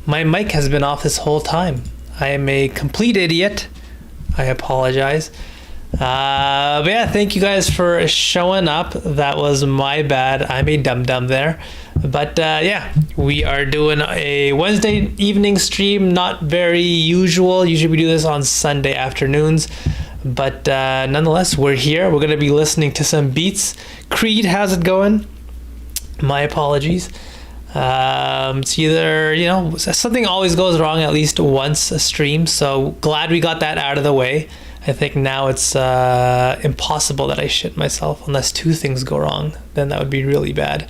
My mic has been off this whole time. I am a complete idiot. I apologize. But yeah, thank you guys for showing up. That was my bad. I'm a dum-dum there. But yeah, we are doing a Wednesday evening stream. Not very usual. Usually we do this on Sunday afternoons. But nonetheless, we're here. We're going to be listening to some beats. Creed, how's it going? My apologies. It's either, you know, something always goes wrong at least once a stream. So glad we got that out of the way. I think now it's impossible that I shit myself unless two things go wrong. Then that would be really bad.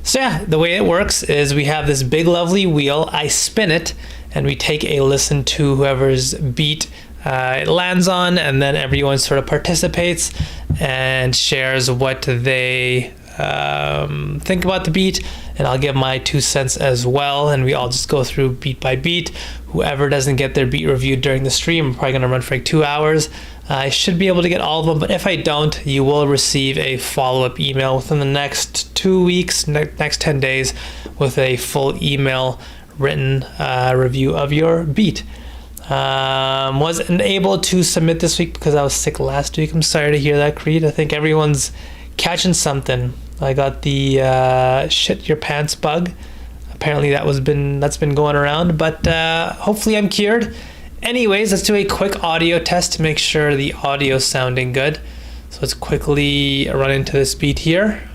So yeah, the way it works is we have this big lovely wheel. I spin it and we take a listen to whoever's beat it lands on, and then everyone sort of participates and shares what they think about the beat, and I'll give my 2 cents as well, and we all just go through beat by beat. Whoever doesn't get their beat reviewed during the stream, I'm probably going to run for like 2 hours. I should be able to get all of them, but if I don't, you will receive a follow-up email within the next 2 weeks, next 10 days, with a full email written review of your beat. Wasn't able to submit this week because I was sick last week. I'm sorry to hear that, Creed. I think everyone's catching something. I got the shit your pants bug. Apparently that's been going around, but hopefully I'm cured. Anyways, let's do a quick audio test to make sure the audio's sounding good. So let's quickly run into this beat here.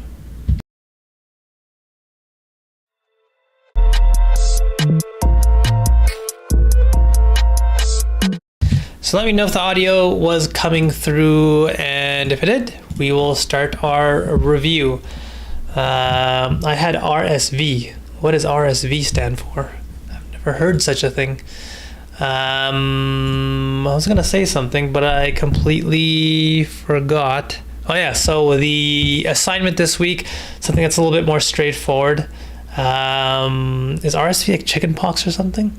So let me know if the audio was coming through, and if it did, we will start our review. I had RSV. What does RSV stand for? I've never heard such a thing. I was gonna say something, but I completely forgot. Oh yeah, so the assignment this week, something that's a little bit more straightforward. Is RSV like chickenpox or something?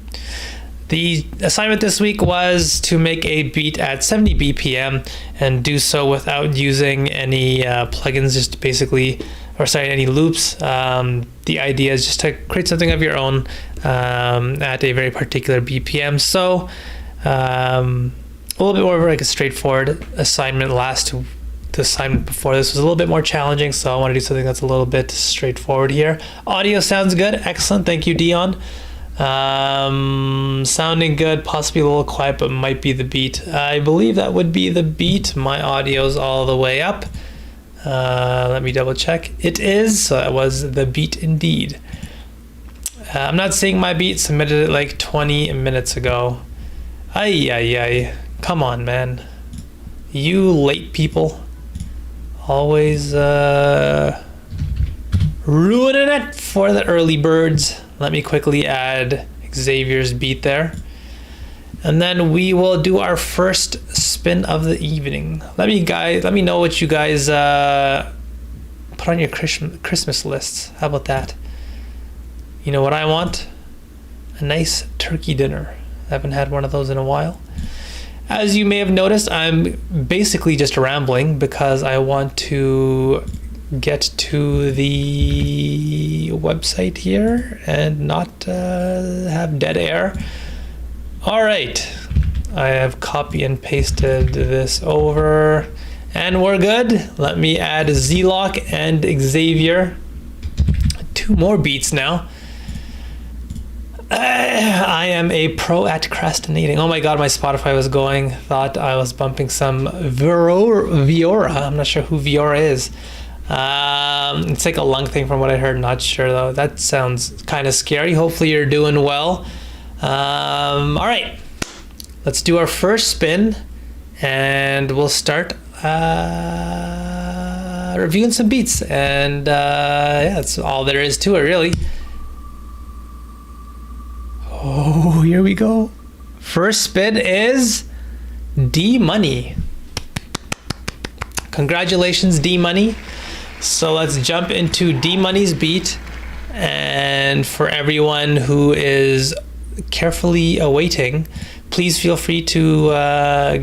The assignment this week was to make a beat at 70 BPM and do so without using any plugins, just basically, any loops. The idea is just to create something of your own at a very particular BPM. So a little bit more of like a straightforward assignment. The assignment before this was a little bit more challenging, so I want to do something that's a little bit straightforward here. Audio sounds good. Excellent. Thank you, Dion. Sounding good, possibly a little quiet, but might be the beat. I believe that would be the beat. My audio's all the way up. Let me double check. It is, so that was the beat indeed. I'm not seeing my beat, submitted it like 20 minutes ago. Ay. Come on, man. You late people. Always ruining it for the early birds. Let me quickly add Xavier's beat there. And then we will do our first spin of the evening. Let me know what you guys put on your Christmas lists. How about that? You know what I want? A nice turkey dinner. I haven't had one of those in a while. As you may have noticed, I'm basically just rambling because I want to get to the website here and not have dead air. All right, I have copy and pasted this over and we're good. Let me add Z-Lock and Xavier. 2 more beats now. I am a pro at procrastinating. Oh my god, my Spotify was going. Thought I was bumping some Viora. I'm not sure who Viora is. It's like a lung thing from what I heard. Not sure though. That sounds kind of scary. Hopefully you're doing well. All right, let's do our first spin and we'll start reviewing some beats, and yeah, that's all there is to it really. Oh, here we go. First spin is D Money. Congratulations, D Money. So let's jump into D Money's beat, and for everyone who is carefully awaiting, please feel free to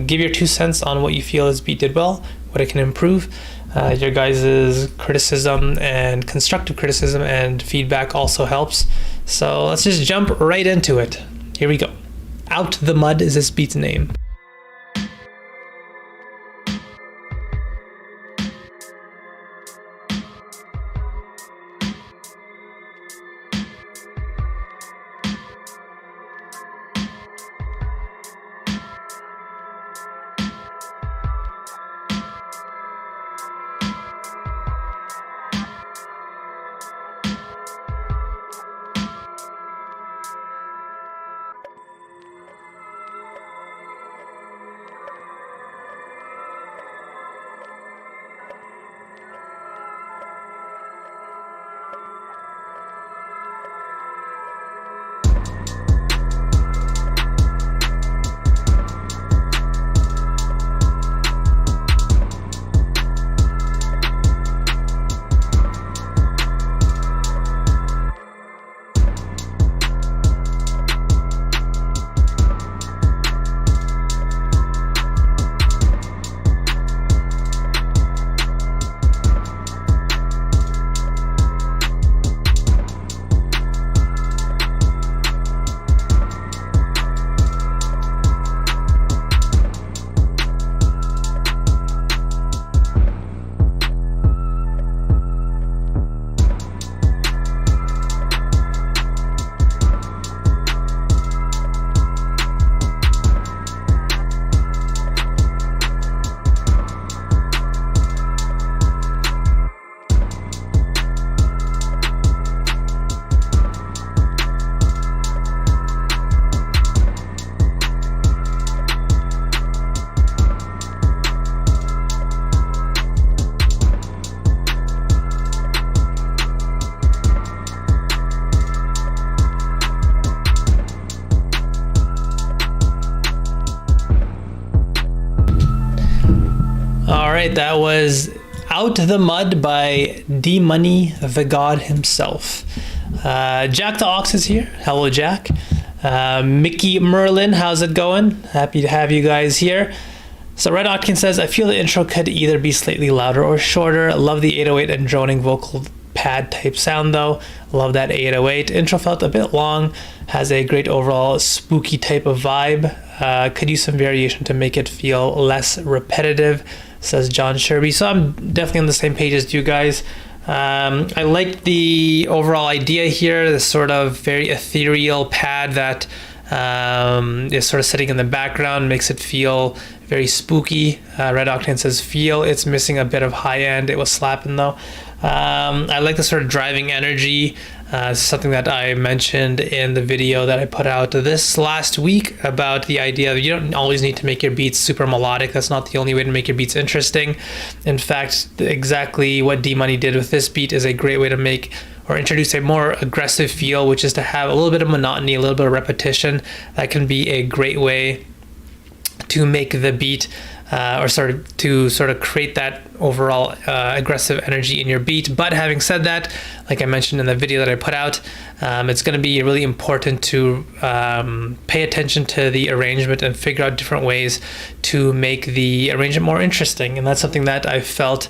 give your 2 cents on what you feel his beat did well, what it can improve. Your guys' criticism and constructive criticism and feedback also helps. So let's just jump right into it. Here we go. Out the Mud is this beat's name. All right, that was Out the Mud by D Money, the God himself. Jack the Ox is here. Hello, Jack. Mickey Merlin, how's it going? Happy to have you guys here. So Red Otkin says, I feel the intro could either be slightly louder or shorter. Love the 808 and droning vocal pad type sound though. Love that 808. Intro felt a bit long. Has a great overall spooky type of vibe. Could use some variation to make it feel less repetitive, says John Sherby. So I'm definitely on the same page as you guys. I like the overall idea here, this sort of very ethereal pad that is sort of sitting in the background, makes it feel very spooky. Red Octane says, feel it's missing a bit of high end. It was slapping though. I like the sort of driving energy. Something that I mentioned in the video that I put out this last week about the idea of you don't always need to make your beats super melodic. That's not the only way to make your beats interesting. In fact, exactly what D Money did with this beat is a great way to make or introduce a more aggressive feel, which is to have a little bit of monotony, a little bit of repetition. That can be a great way to make the beat or sort of create that overall aggressive energy in your beat. But having said that, like I mentioned in the video that I put out, it's going to be really important to pay attention to the arrangement and figure out different ways to make the arrangement more interesting. And that's something that I felt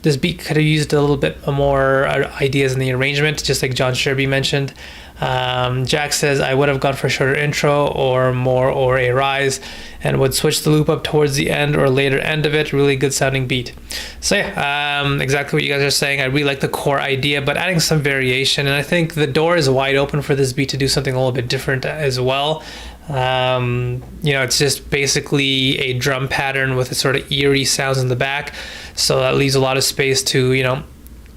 this beat could have used a little bit more ideas in the arrangement, just like John Sherby mentioned. Jack says, I would have gone for a shorter intro or more or a rise and would switch the loop up towards the end or later end of it. Really good sounding beat. So yeah, exactly what you guys are saying. I really like the core idea, but adding some variation. And I think the door is wide open for this beat to do something a little bit different as well. It's just basically a drum pattern with a sort of eerie sounds in the back. So that leaves a lot of space to,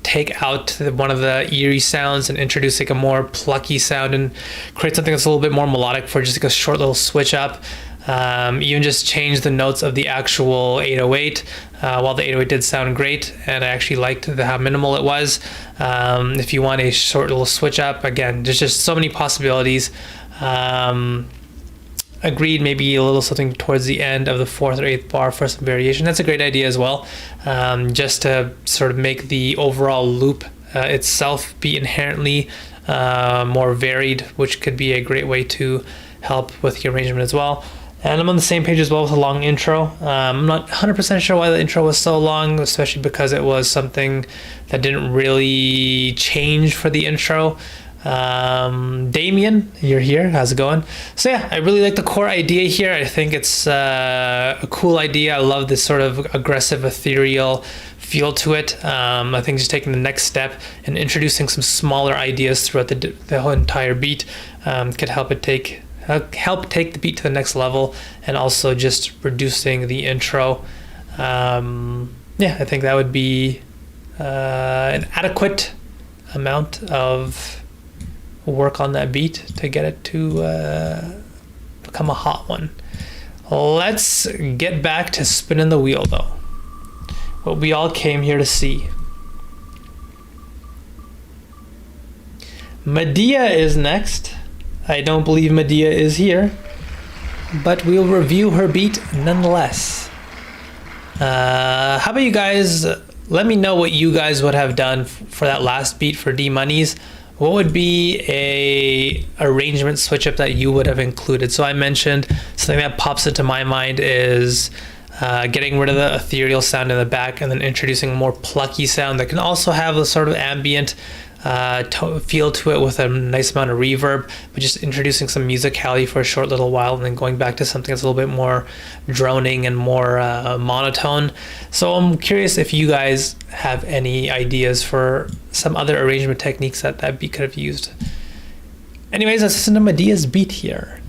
take out one of the eerie sounds and introduce like a more plucky sound and create something that's a little bit more melodic for just like a short little switch up. Even just change the notes of the actual 808. While the 808 did sound great, and I actually liked how minimal it was. If you want a short little switch up, again, there's just so many possibilities. Agreed, maybe a little something towards the end of the 4th or 8th bar for some variation. That's a great idea as well, just to sort of make the overall loop itself be inherently more varied, which could be a great way to help with the arrangement as well. And I'm on the same page as well with a long intro. I'm not 100% sure why the intro was so long, especially because it was something that didn't really change for the intro. Damien, you're here. How's it going? So yeah, I really like the core idea here. I think it's a cool idea. I love this sort of aggressive, ethereal feel to it. I think just taking the next step and introducing some smaller ideas throughout the whole entire beat could help take the beat to the next level, and also just reducing the intro. Yeah, I think that would be an adequate amount of work on that beat to get it to become a hot one. Let's get back to spinning the wheel though. What we all came here to see. Medea is next. I don't believe Medea is here, but we'll review her beat nonetheless. How about you guys, let me know what you guys would have done for that last beat for D Monies. What would be a arrangement switch up that you would have included? So I mentioned something that pops into my mind is getting rid of the ethereal sound in the back and then introducing a more plucky sound that can also have a sort of ambient feel to it with a nice amount of reverb, but just introducing some musicality for a short little while and then going back to something that's a little bit more droning and more monotone. So I'm curious if you guys have any ideas for some other arrangement techniques that beat could have used. Anyways, let's listen to Medea's beat here.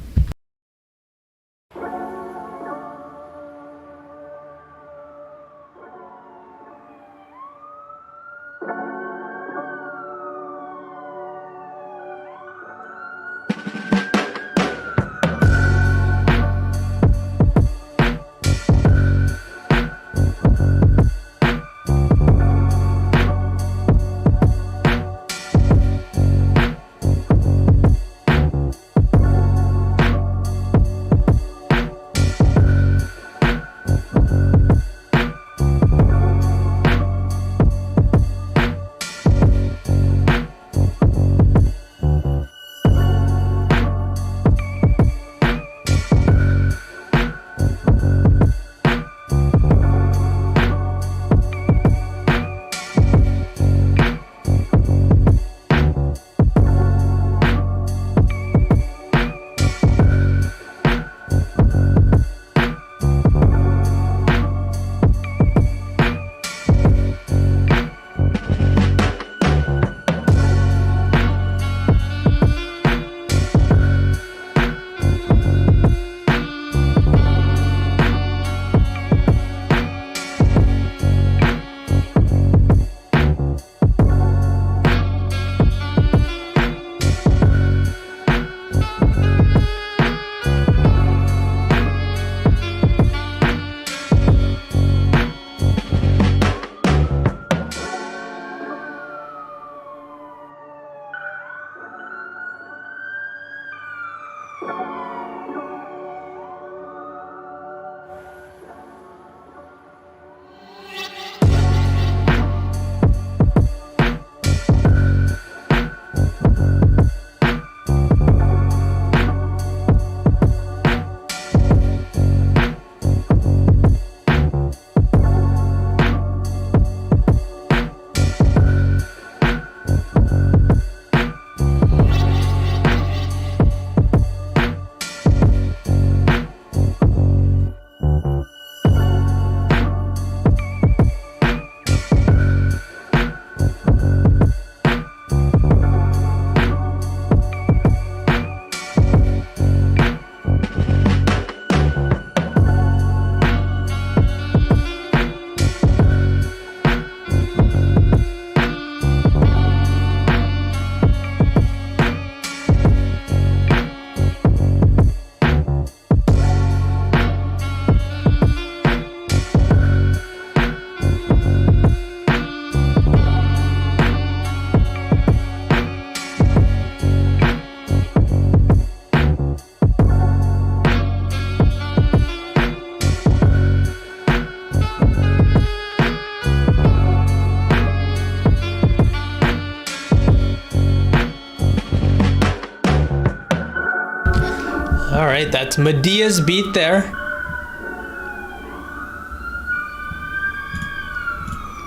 right, that's Medea's beat there.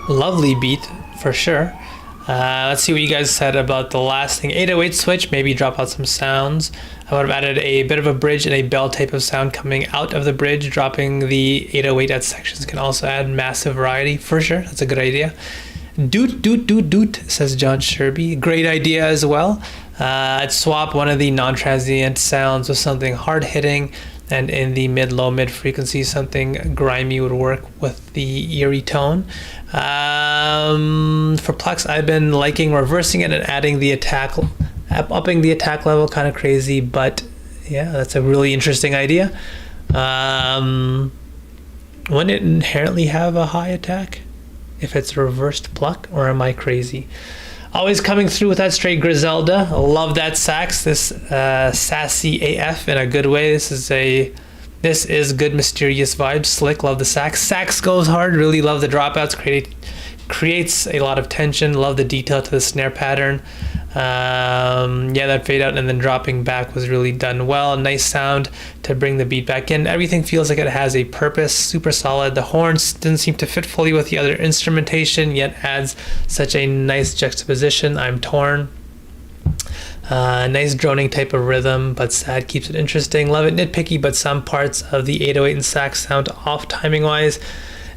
Lovely beat for sure. Let's see what you guys said about the last thing. 808 switch, maybe drop out some sounds. I would have added a bit of a bridge and a bell type of sound coming out of the bridge. Dropping the 808 at sections can also add massive variety for sure. That's a good idea. Doot, doot, doot, doot, says John Sherby. Great idea as well. I'd swap one of the non-transient sounds with something hard-hitting, and in the mid-low mid-frequency, something grimy would work with the eerie tone. For Plex, I've been liking reversing it and adding the attack, upping the attack level, kind of crazy, but yeah, that's a really interesting idea. Wouldn't it inherently have a high attack if it's reversed pluck, or am I crazy? Always coming through with that straight Griselda. Love that sax. This sassy AF in a good way. This is good mysterious vibes. Slick. Love the sax. Sax goes hard. Really love the dropouts. Creates a lot of tension. Love the detail to the snare pattern. Yeah, that fade out and then dropping back was really done well. Nice sound to bring the beat back in. Everything feels like it has a purpose. Super solid. The horns didn't seem to fit fully with the other instrumentation, yet adds such a nice juxtaposition. I'm torn. Nice droning type of rhythm, but sad keeps it interesting. Love it nitpicky, but some parts of the 808 and sax sound off timing wise.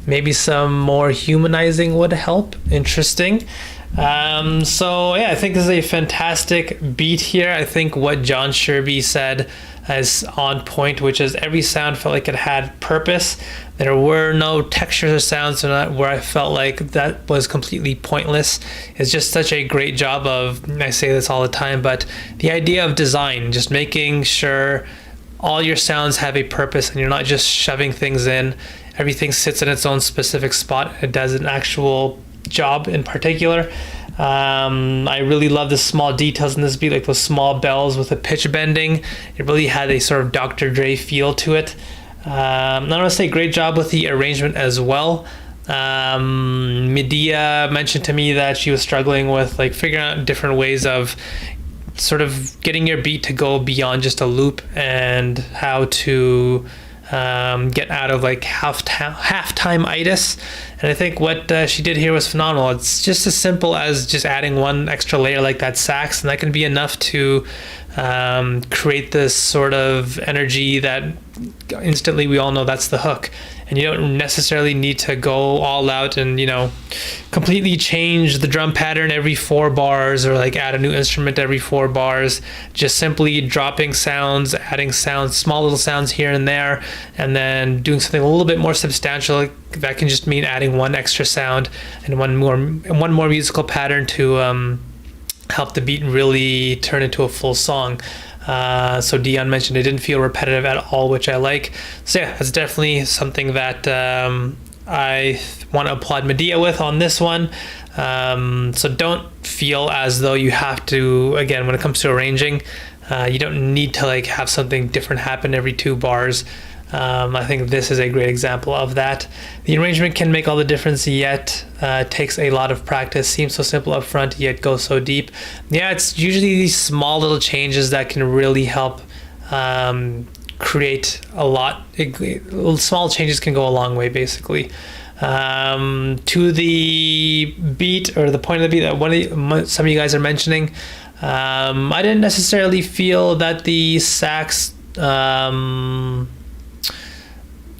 Maybe some more humanizing would help. Interesting. So yeah, I think this is a fantastic beat here. I think what John Sherby said is on point, which is every sound felt like it had purpose. There were no textures or sounds where I felt like that was completely pointless. It's just such a great job of, I say this all the time, but the idea of design, just making sure all your sounds have a purpose and you're not just shoving things in. Everything sits in its own specific spot. It does an actual job in particular. I really love the small details in this beat, like those small bells with the pitch bending. It really had a sort of Dr. Dre feel to it. I want to say great job with the arrangement as well. Medea mentioned to me that she was struggling with like figuring out different ways of sort of getting your beat to go beyond just a loop, and how to get out of like halftime itis. And I think what she did here was phenomenal. It's just as simple as just adding one extra layer like that sax, and that can be enough to create this sort of energy that instantly we all know that's the hook. And you don't necessarily need to go all out and, you know, completely change the drum pattern every 4 bars, or like add a new instrument every 4 bars. Just simply dropping sounds, adding sounds, small little sounds here and there, and then doing something a little bit more substantial. That can just mean adding one extra sound and one more musical pattern to help the beat really turn into a full song. So Dion mentioned it didn't feel repetitive at all, which I like. So yeah, that's definitely something that I want to applaud Medea with on this one. So don't feel as though you have to, again, when it comes to arranging, you don't need to like have something different happen every 2 bars. I think this is a great example of that. The arrangement can make all the difference, yet takes a lot of practice. Seems so simple up front, yet goes so deep. Yeah, it's usually these small little changes that can really help create a lot. Small changes can go a long way, basically. To the beat, or the point of the beat that some of you guys are mentioning, I didn't necessarily feel that the sax...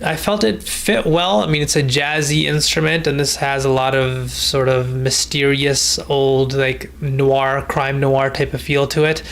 I felt it fit well. I mean, it's a jazzy instrument, and this has a lot of sort of mysterious old like noir, crime noir type of feel to it.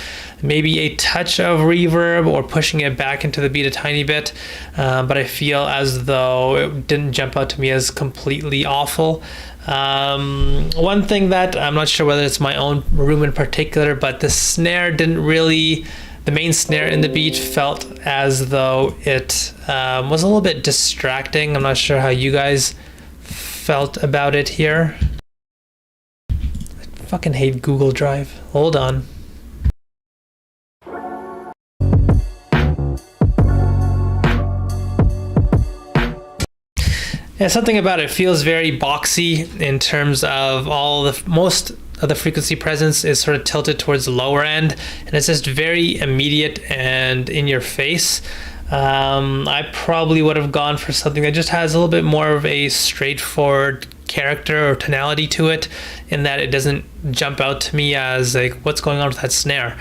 Maybe a touch of reverb or pushing it back into the beat a tiny bit, but I feel as though it didn't jump out to me as completely awful. One thing that I'm not sure whether it's my own room in particular, but the snare didn't really... The main snare in the beat felt as though it was a little bit distracting. I'm not sure how you guys felt about it here. I fucking hate Google Drive. Hold on. Yeah, something about it feels very boxy in terms of all the most of the frequency presence is sort of tilted towards the lower end, and it's just very immediate and in your face. I probably would have gone for something that just has a little bit more of a straightforward character or tonality to it, in that it doesn't jump out to me as like, what's going on with that snare.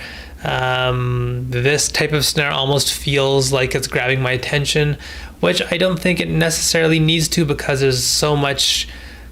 This type of snare almost feels like it's grabbing my attention, which I don't think it necessarily needs to, because there's so much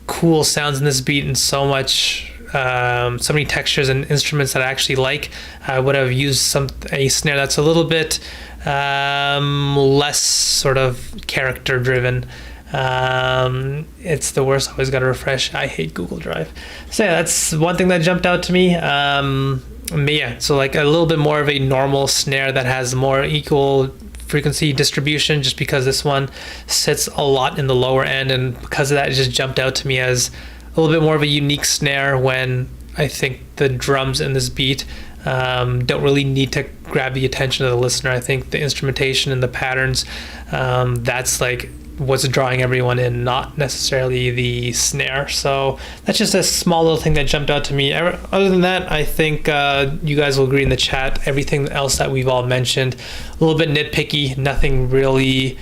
cool sounds in this beat and so many textures and instruments that I actually like. I would have used a snare that's a little bit less sort of character driven. It's the worst. Always got to refresh. I hate Google Drive. So yeah, that's one thing that jumped out to me. Yeah, so like a little bit more of a normal snare that has more equal frequency distribution, just because this one sits a lot in the lower end, and because of that, it just jumped out to me as a little bit more of a unique snare, when I think the drums in this beat don't really need to grab the attention of the listener. I think the instrumentation and the patterns, that's like what's drawing everyone in, not necessarily the snare. So that's just a small little thing that jumped out to me. Other than that, I think you guys will agree in the chat, everything else that we've all mentioned, a little bit nitpicky, nothing really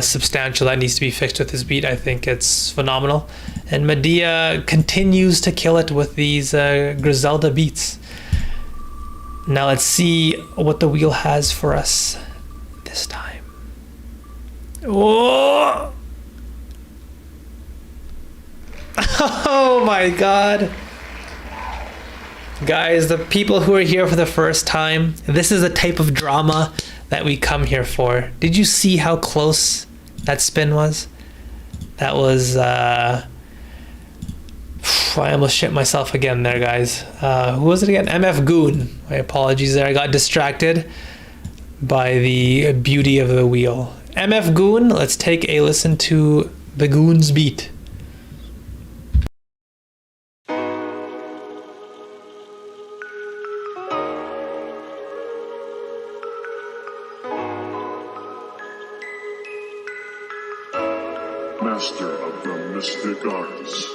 substantial that needs to be fixed with this beat. I think it's phenomenal, and Medea continues to kill it with these Griselda beats. Now let's see what the wheel has for us this time. Oh! Oh my god. Guys, the people who are here for the first time, this is the type of drama that we come here for. Did you see how close that spin was? That was I almost shit myself again there, guys. Who was it again? MF Goon. My apologies there. I got distracted by the beauty of the wheel. MF Goon, let's take a listen to the Goon's beat. Master of the mystic arts.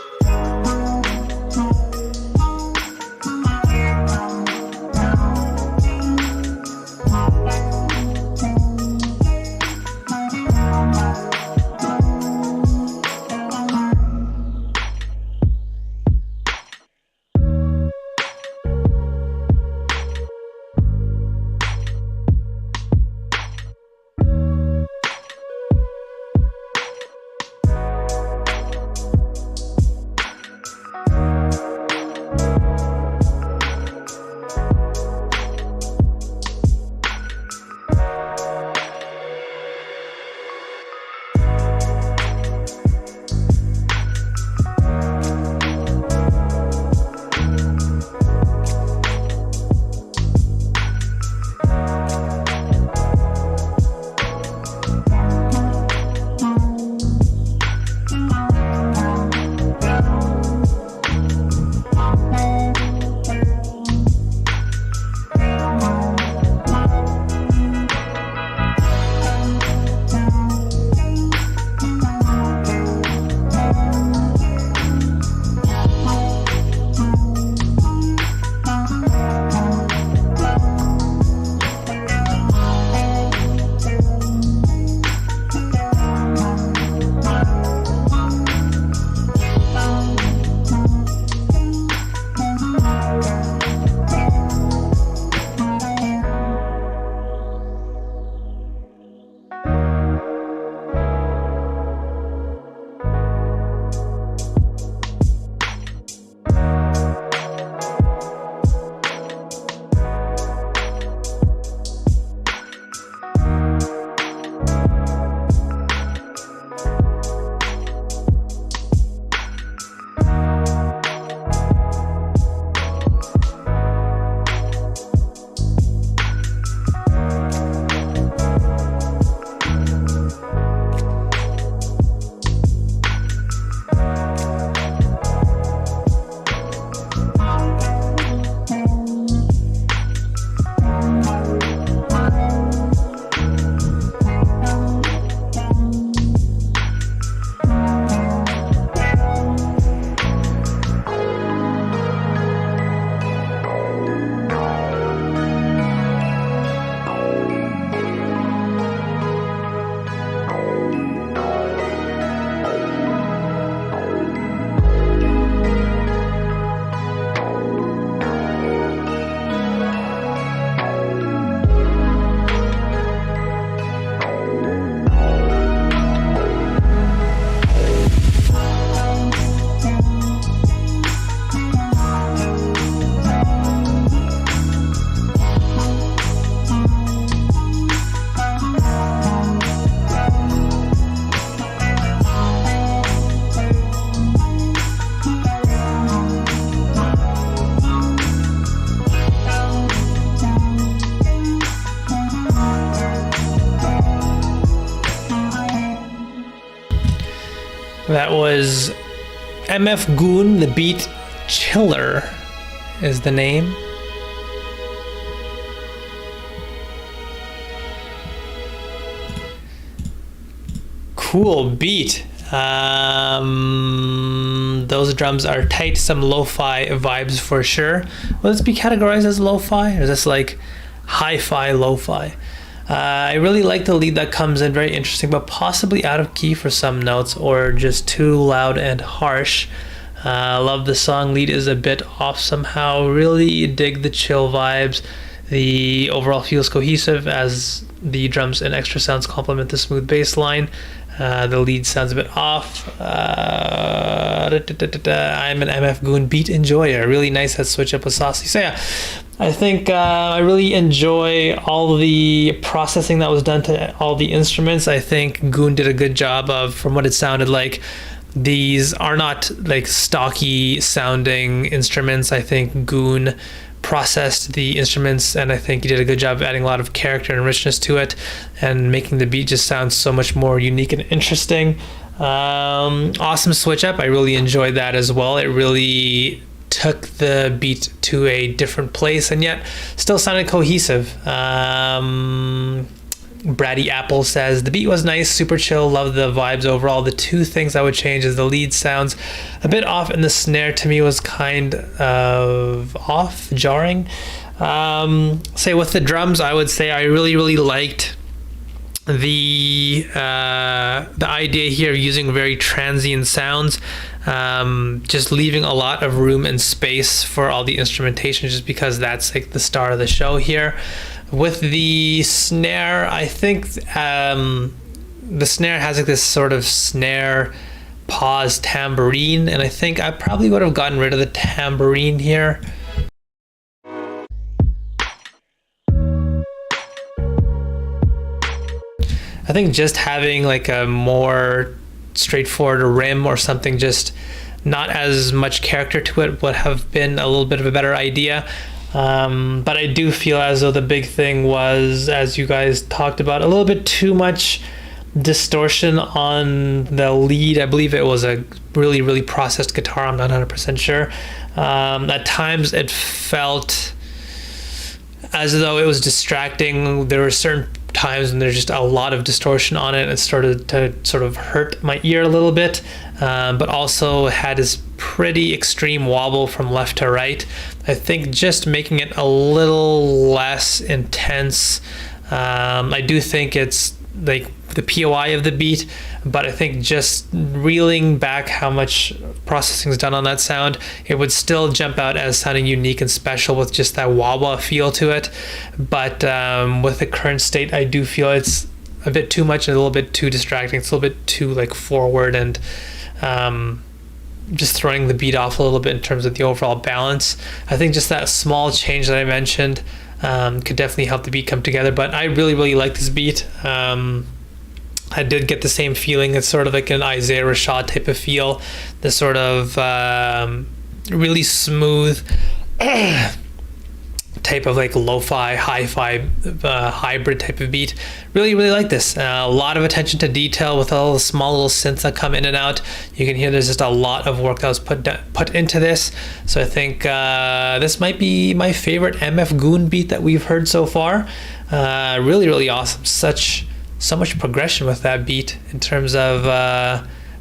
was MF Goon, the beat Chiller is the name. Cool beat. Those drums are tight, some lo-fi vibes for sure. Will this be categorized as lo-fi, or is this like hi-fi lo-fi? I really like the lead that comes in, very interesting, but possibly out of key for some notes or just too loud and harsh. Love the song. Lead is a bit off somehow. Really dig the chill vibes. The overall feels cohesive as the drums and extra sounds complement the smooth bass line. The lead sounds a bit off. I'm an MF Goon beat enjoyer. Really nice that switch up with Saucy. So yeah, I think I really enjoy all the processing that was done to all the instruments. I think Goon did a good job of, from what it sounded like, these are not like stocky sounding instruments. I think Goon processed the instruments, and I think he did a good job of adding a lot of character and richness to it and making the beat just sound so much more unique and interesting. Awesome switch up. I really enjoyed that as well. It really took the beat to a different place and yet still sounded cohesive. Bratty Apple says the beat was nice, super chill, love the vibes overall. The two things I would change is the lead sounds a bit off and the snare to me was kind of off, jarring. Say with the drums, I would say I really liked the idea here of using very transient sounds, just leaving a lot of room and space for all the instrumentation, just because that's like the star of the show here. With the snare, I think the snare has like this sort of snare pause tambourine, and I think I probably would have gotten rid of the tambourine here. I think just having like a more straightforward rim or something, just not as much character to it, would have been a little bit of a better idea. But I do feel as though the big thing was, as you guys talked about, a little bit too much distortion on the lead. I believe it was a really processed guitar. I'm not 100% sure. At times it felt as though it was distracting. There were certain times when there's just a lot of distortion on it. It started to sort of hurt my ear a little bit, but also had this pretty extreme wobble from left to right. I think just making it a little less intense. I do think it's like the POI of the beat, but I think just reeling back how much processing is done on that sound, it would still jump out as sounding unique and special with just that wah-wah feel to it. But with the current state, I do feel it's a bit too much and a little bit too distracting. It's a little bit too like forward and just throwing the beat off a little bit in terms of the overall balance. I think just that small change that I mentioned could definitely help the beat come together, but I really like this beat. I did get the same feeling. It's sort of like an Isaiah Rashad type of feel, the sort of really smooth type of like lo-fi, hi-fi hybrid type of beat. Really like this. A lot of attention to detail with all the small little synths that come in and out. You can hear there's just a lot of work that was put into this. So I think this might be my favorite MF Goon beat that we've heard so far. Really awesome. So much progression with that beat in terms of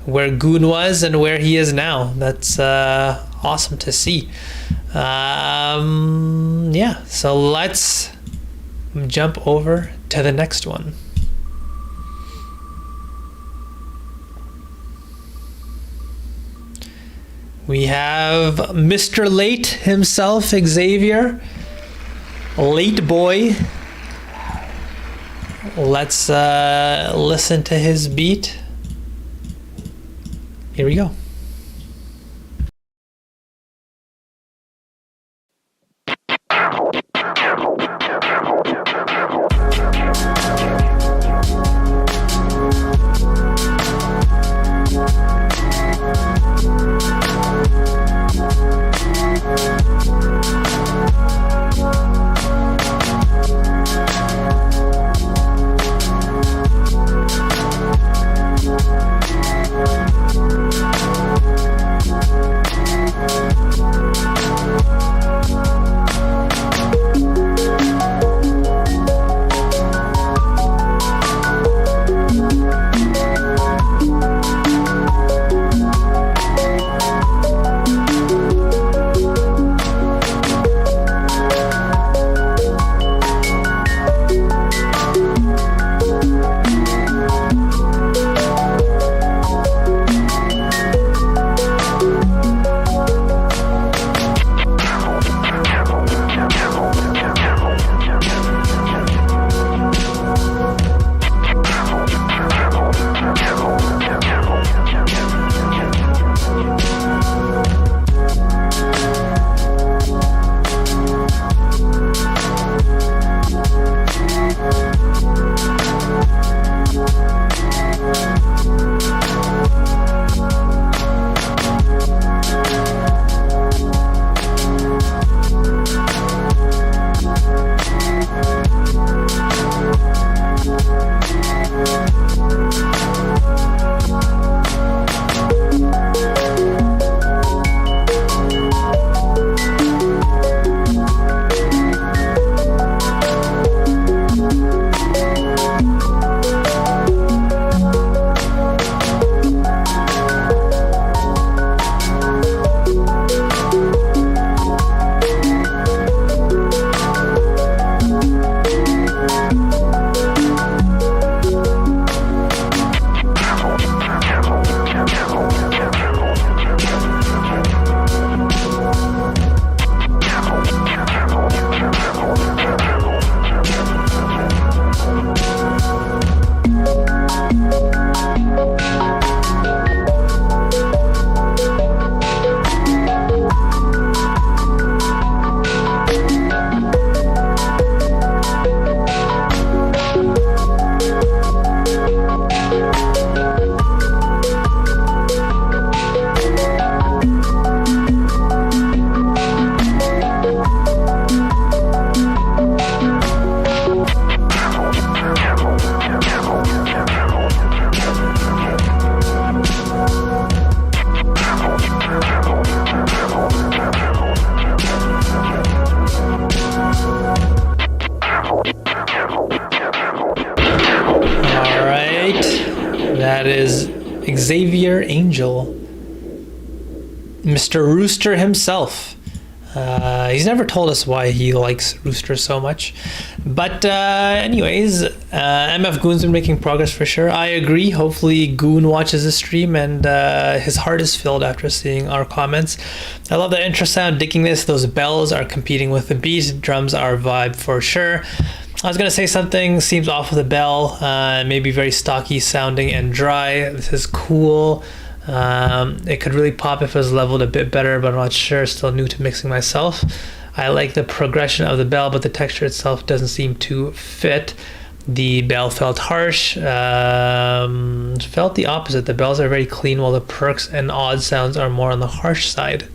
where Goon was and where he is now. That's awesome to see. Yeah, so let's jump over to the next one. We have Mr. Late himself, Xavier. Late boy. Let's listen to his beat. Here we go. Xavier Angel, Mr. Rooster himself. He's never told us why he likes Rooster so much. But anyways, MF Goon's been making progress for sure. I agree. Hopefully Goon watches the stream and his heart is filled after seeing our comments. I love the intro sound, digging this. Those bells are competing with the beat. Drums are vibe for sure. I was going to say something seems off with the bell. Maybe very stocky sounding and dry. This is cool. It could really pop if it was leveled a bit better, but I'm not sure. Still new to mixing myself. I like the progression of the bell, but the texture itself doesn't seem to fit. The bell felt harsh. Felt the opposite. The bells are very clean, while the perks and odd sounds are more on the harsh side.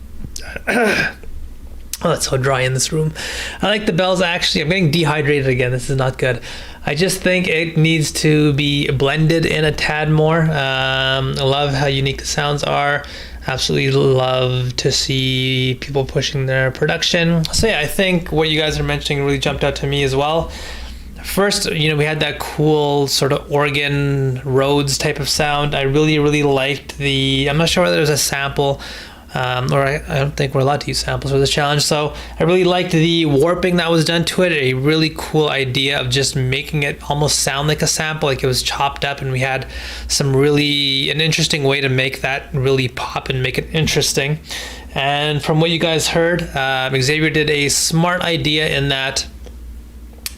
Oh, it's so dry in this room. I like the bells actually. I'm getting dehydrated again. This is not good. I just think it needs to be blended in a tad more. I love how unique the sounds are. Absolutely love to see people pushing their production. So yeah, I think what you guys are mentioning really jumped out to me as well. First, we had that cool sort of organ Rhodes type of sound. I really liked I'm not sure whether it was a sample or I don't think we're allowed to use samples for this challenge. So I really liked the warping that was done to it. A really cool idea of just making it almost sound like a sample, like it was chopped up, and we had an interesting way to make that really pop and make it interesting. And from what you guys heard, Xavier did a smart idea in that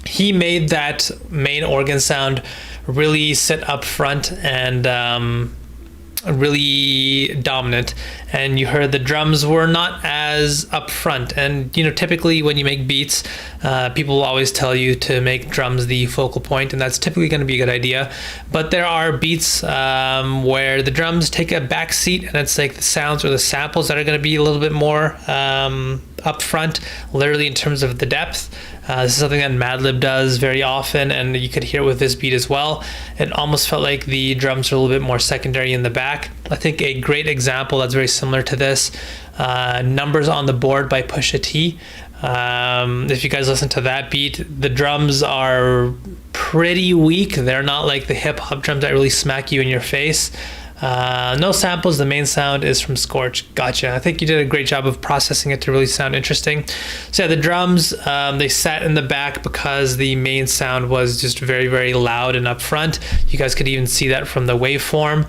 he made that main organ sound really sit up front and really dominant, and you heard the drums were not as upfront. And typically when you make beats, people will always tell you to make drums the focal point, and that's typically going to be a good idea. But there are beats where the drums take a back seat, and it's like the sounds or the samples that are going to be a little bit more upfront, literally in terms of the depth. This is something that Madlib does very often, and you could hear it with this beat as well. It almost felt like the drums are a little bit more secondary in the back. I think a great example that's very similar to this, Numbers on the Board by Pusha T. If you guys listen to that beat, the drums are pretty weak. They're not like the hip hop drums that really smack you in your face. No samples. The main sound is from Scorch. Gotcha. I think you did a great job of processing it to really sound interesting. So yeah, the drums, they sat in the back because the main sound was just very loud and upfront. You guys could even see that from the waveform.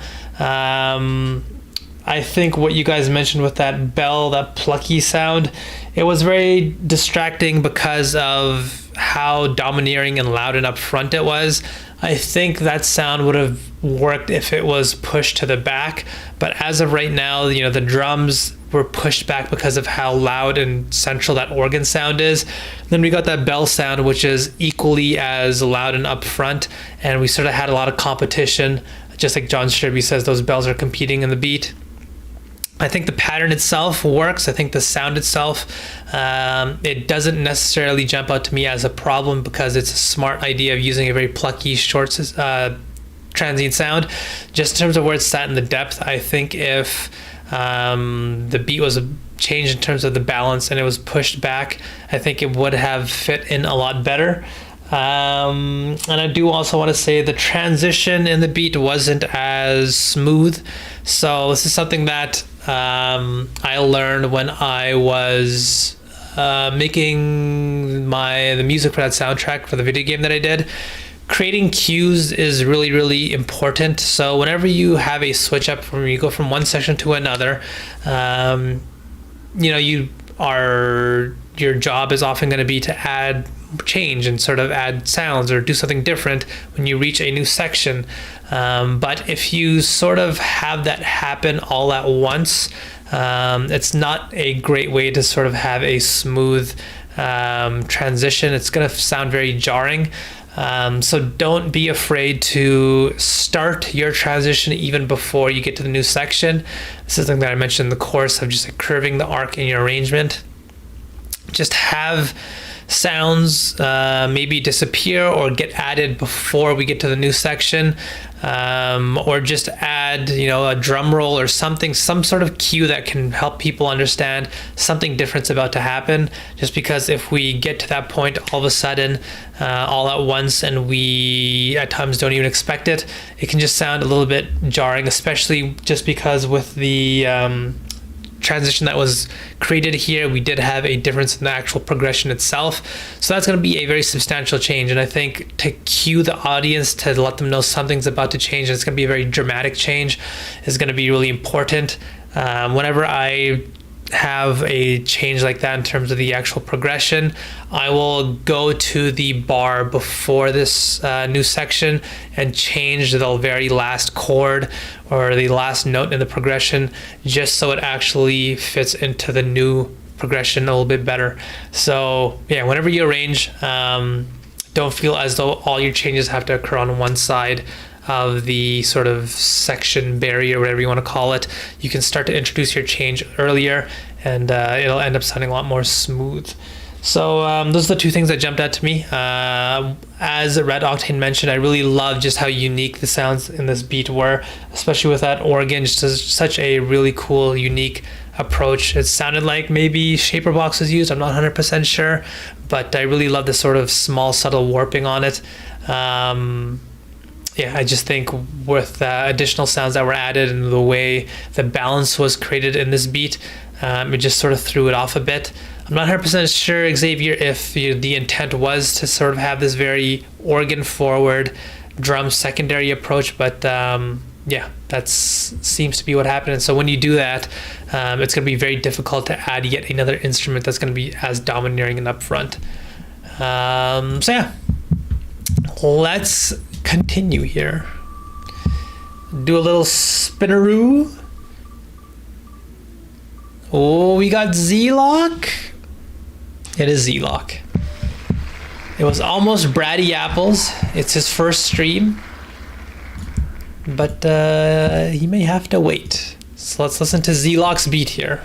I think what you guys mentioned with that bell, that plucky sound, it was very distracting because of how domineering and loud and upfront it was. I think that sound would have worked if it was pushed to the back, but as of right now, the drums were pushed back because of how loud and central that organ sound is. Then we got that bell sound, which is equally as loud and upfront, and we sort of had a lot of competition. Just like John Stribby says, those bells are competing in the beat. I think the pattern itself works. I think the sound itself, it doesn't necessarily jump out to me as a problem because it's a smart idea of using a very plucky, short, transient sound. Just in terms of where it's sat in the depth, I think if the beat was changed in terms of the balance and it was pushed back, I think it would have fit in a lot better. And I do also want to say the transition in the beat wasn't as smooth. So this is something that I learned when I was making the music for that soundtrack for the video game that I did. Creating cues is really important. So whenever you have a switch up from you go from one section to another, your job is often going to be to change and sort of add sounds or do something different when you reach a new section. But if you sort of have that happen all at once, it's not a great way to sort of have a smooth transition. It's going to sound very jarring. So don't be afraid to start your transition even before you get to the new section. This is something that I mentioned in the course of just curving the arc in your arrangement. Just have sounds maybe disappear or get added before we get to the new section, or just add add, you know, a drum roll or something, some sort of cue that can help people understand something different's about to happen. Just because if we get to that point all of a sudden, all at once, and we at times don't even expect it, it can just sound a little bit jarring, especially just because with the transition that was created here, we did have a difference in the actual progression itself. So that's going to be a very substantial change, and I think to cue the audience, to let them know something's about to change, and it's going to be a very dramatic change, is going to be really important. Whenever I have a change like that in terms of the actual progression, I will go to the bar before this new section and change the very last chord or the last note in the progression, just so it actually fits into the new progression a little bit better. So yeah, whenever you arrange, don't feel as though all your changes have to occur on one side of the sort of section barrier, whatever you want to call it. You can start to introduce your change earlier, and it'll end up sounding a lot more smooth. So those are the two things that jumped out to me. As Red Octane mentioned, I really love just how unique the sounds in this beat were, especially with that organ. Just such a really cool, unique approach. It sounded like maybe Shaper Box was used. I'm not 100% sure, but I really love the sort of small, subtle warping on it. Yeah, I just think with the additional sounds that were added and the way the balance was created in this beat, it just sort of threw it off a bit. I'm not 100% sure, Xavier, if the intent was to sort of have this very organ forward, drum secondary approach, but yeah, that seems to be what happened. And so when you do that, it's going to be very difficult to add yet another instrument that's going to be as domineering and upfront. So yeah, let's continue here. Do a little spinneroo. Oh, we got Z-Lock. It is Z-Lock. It was almost Bratty Apples. It's his first stream, but he may have to wait. So let's listen to Z-Lock's beat here.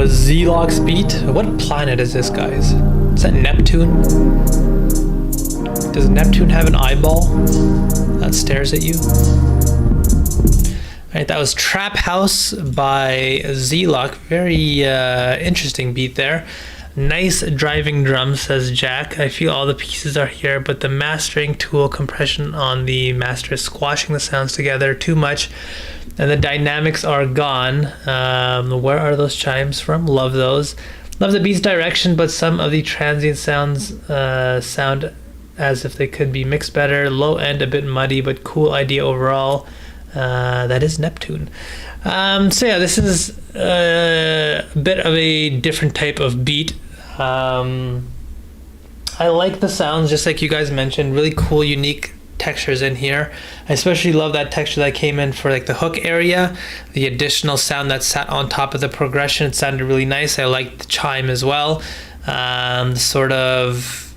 Z-Lock's beat. What planet is this, guys? Is that Neptune? Does Neptune have an eyeball that stares at you? Alright, that was Trap House by Z-Lock. Very interesting beat there. Nice driving drums, says Jack. I feel all the pieces are here, but the mastering tool compression on the master is squashing the sounds together too much, and the dynamics are gone. Where are those chimes from? Love those. Love the beat's direction, but some of the transient sounds sound as if they could be mixed better. Low end a bit muddy, but cool idea overall. That is Neptune. So yeah, this is a bit of a different type of beat. I like the sounds, just like you guys mentioned. Really cool, unique textures in here. I especially love that texture that came in for like the hook area. The additional sound that sat on top of the progression, it sounded really nice. I liked the chime as well. Sort of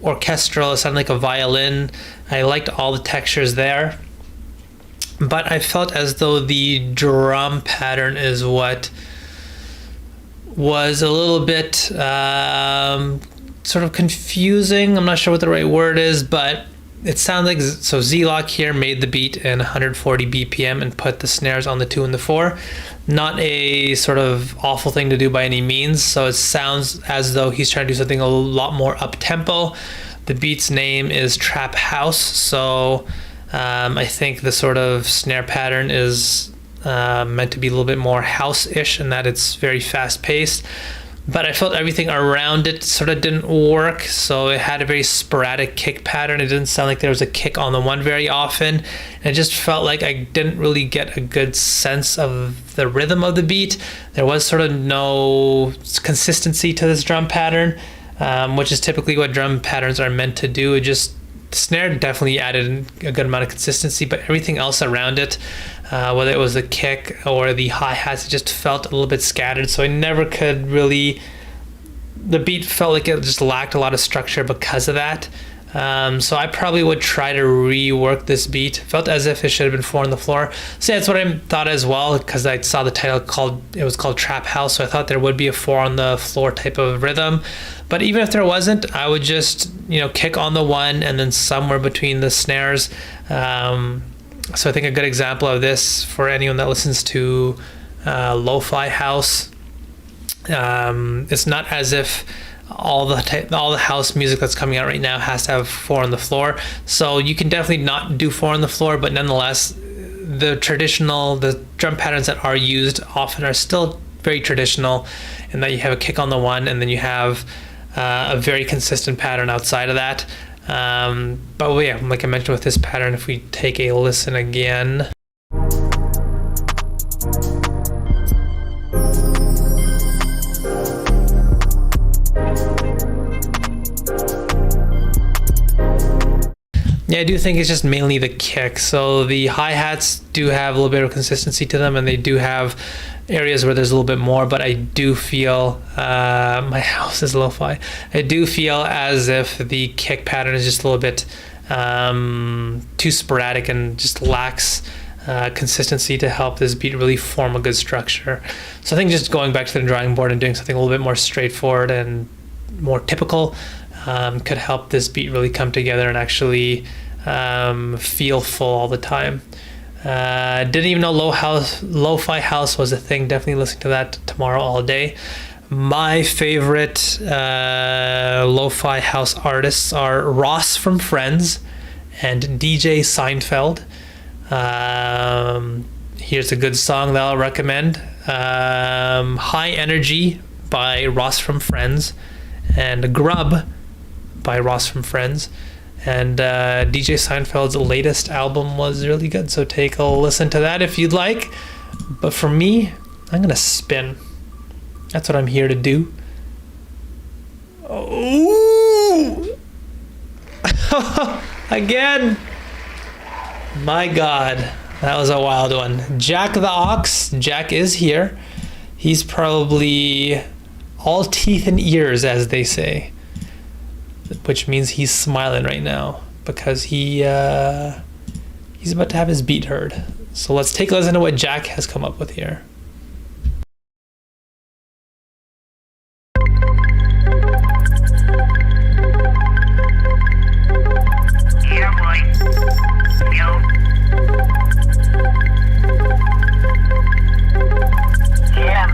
orchestral, it sounded like a violin. I liked all the textures there. But I felt as though the drum pattern is what was a little bit sort of confusing. I'm not sure what the right word is, but it sounds like, so Z-Lock here made the beat in 140 BPM and put the snares on the 2 and the 4. Not a sort of awful thing to do by any means. So it sounds as though he's trying to do something a lot more up-tempo. The beat's name is Trap House, so I think the sort of snare pattern is meant to be a little bit more house-ish in that it's very fast-paced. But I felt everything around it sort of didn't work, so it had a very sporadic kick pattern. It didn't sound like there was a kick on the one very often. And it just felt like I didn't really get a good sense of the rhythm of the beat. There was sort of no consistency to this drum pattern, which is typically what drum patterns are meant to do. It just, the snare definitely added a good amount of consistency, but everything else around it, whether it was the kick or the hi-hats, it just felt a little bit scattered. So I never could really, the beat felt like it just lacked a lot of structure because of that. So I probably would try to rework this beat. Felt as if it should have been 4 on the floor. So that's what I thought as well, because I saw the title it was called Trap House, so I thought there would be a 4 on the floor type of rhythm. But even if there wasn't, I would just, kick on the 1 and then somewhere between the snares. So I think a good example of this for anyone that listens to lo-fi house, it's not as if all the house music that's coming out right now has to have 4 on the floor. So you can definitely not do 4 on the floor, but nonetheless, the drum patterns that are used often are still very traditional, in that you have a kick on the 1 and then you have a very consistent pattern outside of that. But yeah, like I mentioned with this pattern, if we take a listen again. Yeah, I do think it's just mainly the kick. So the hi-hats do have a little bit of consistency to them, and they do have areas where there's a little bit more, but I do feel, my house is lo-fi, I do feel as if the kick pattern is just a little bit too sporadic and just lacks consistency to help this beat really form a good structure. So I think just going back to the drawing board and doing something a little bit more straightforward and more typical could help this beat really come together and actually feel full all the time. Didn't even know lo-fi house was a thing. Definitely listening to that tomorrow all day. My favorite lo-fi house artists are Ross from Friends and DJ Seinfeld. Here's a good song that I'll recommend. High Energy by Ross from Friends, and Grub by Ross from Friends. And DJ Seinfeld's latest album was really good, so take a listen to that if you'd like. But for me, I'm gonna spin. That's what I'm here to do. Oh! Again! My God, that was a wild one. Jack the Ox. Jack is here. He's probably all teeth and ears, as they say, which means he's smiling right now because he's about to have his beat heard. So let's take a listen to what Jack has come up with here. Yeah, boy. Yo. Yeah.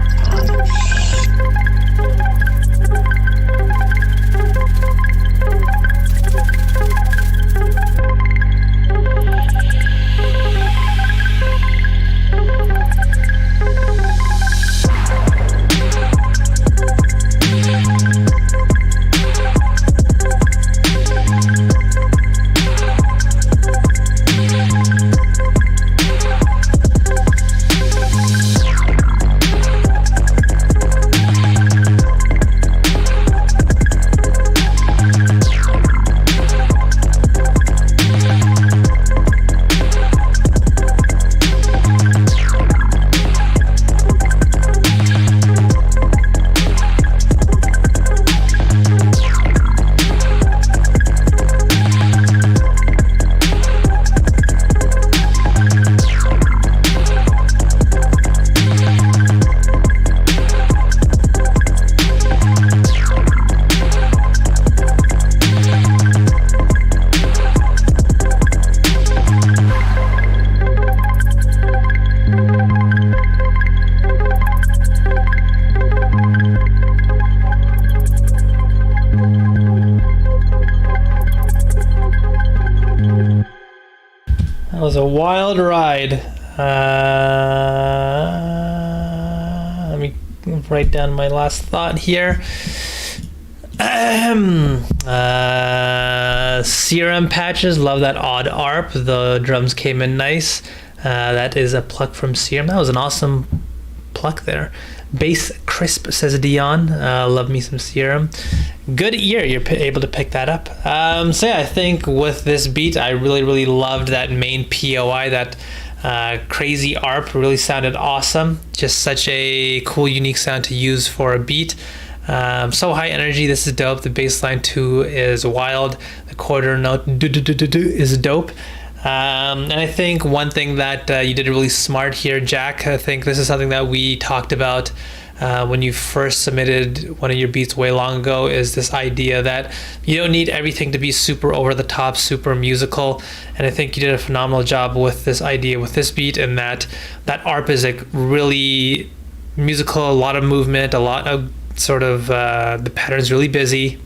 That was a wild ride. Let me write down my last thought here. Serum patches, love that odd ARP. The drums came in nice. That is a pluck from Serum. That was an awesome pluck there. Bass crisp, says Dion. Love me some Serum. Good ear, you're able to pick that up. So yeah, I think with this beat, I really loved that main POI, that crazy ARP really sounded awesome. Just such a cool, unique sound to use for a beat. So high energy, this is dope. The bass line too is wild. The quarter note is dope. And I think one thing that you did really smart here, Jack, I think this is something that we talked about when you first submitted one of your beats way long ago, is this idea that you don't need everything to be super over the top, super musical. And I think you did a phenomenal job with this idea, with this beat, and that ARP is like really musical, a lot of movement, a lot of sort of the pattern's really busy.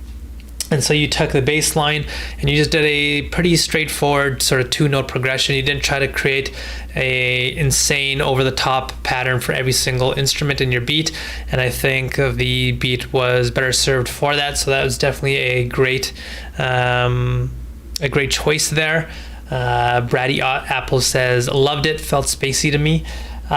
And so you took the bass line and you just did a pretty straightforward sort of 2-note progression. You didn't try to create a insane over-the-top pattern for every single instrument in your beat. And I think the beat was better served for that. So that was definitely a great choice there. Braddy Apple says, loved it, felt spacey to me. So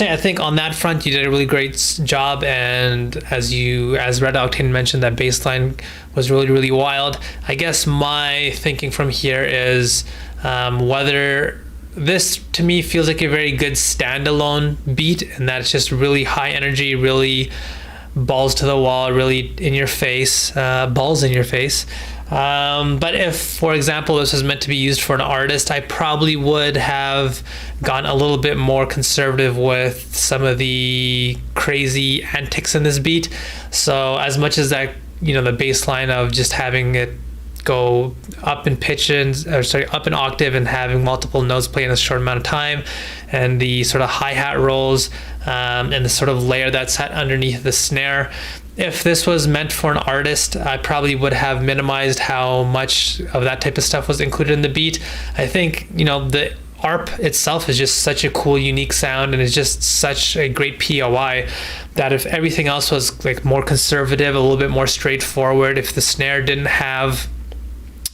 yeah, I think on that front you did a really great job, and as Red Octane mentioned, that bass line was really wild. I guess my thinking from here is whether this to me feels like a very good standalone beat, and that it's just really high energy, really balls to the wall, really in your face, balls in your face. But if, for example, this was meant to be used for an artist, I probably would have gone a little bit more conservative with some of the crazy antics in this beat. So as much as that, the bass line of just having it go up in up in octave and having multiple notes play in a short amount of time, and the sort of hi-hat rolls, and the sort of layer that's sat underneath the snare. If this was meant for an artist, I probably would have minimized how much of that type of stuff was included in the beat. I think, the ARP itself is just such a cool, unique sound, and it's just such a great POI that if everything else was like more conservative, a little bit more straightforward, if the snare didn't have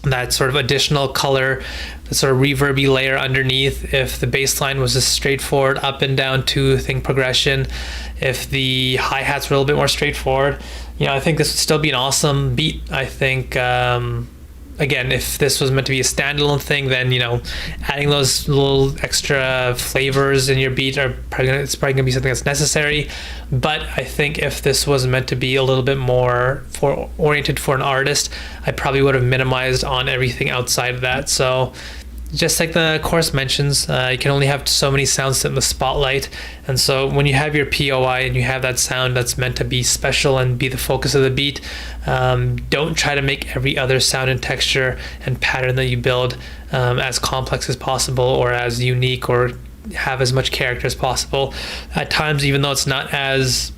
that sort of additional color, the sort of reverby layer underneath, if the bass line was a straightforward up and down 2-thing progression, if the hi-hats were a little bit more straightforward, I think this would still be an awesome beat. I think again, if this was meant to be a standalone thing, then adding those little extra flavors in your beat it's probably gonna be something that's necessary. But I think if this was meant to be a little bit more oriented for an artist, I probably would have minimized on everything outside of that. So just like the chorus mentions, you can only have so many sounds sit in the spotlight. And so when you have your POI and you have that sound that's meant to be special and be the focus of the beat, don't try to make every other sound and texture and pattern that you build as complex as possible, or as unique, or have as much character as possible. At times, even though it's not as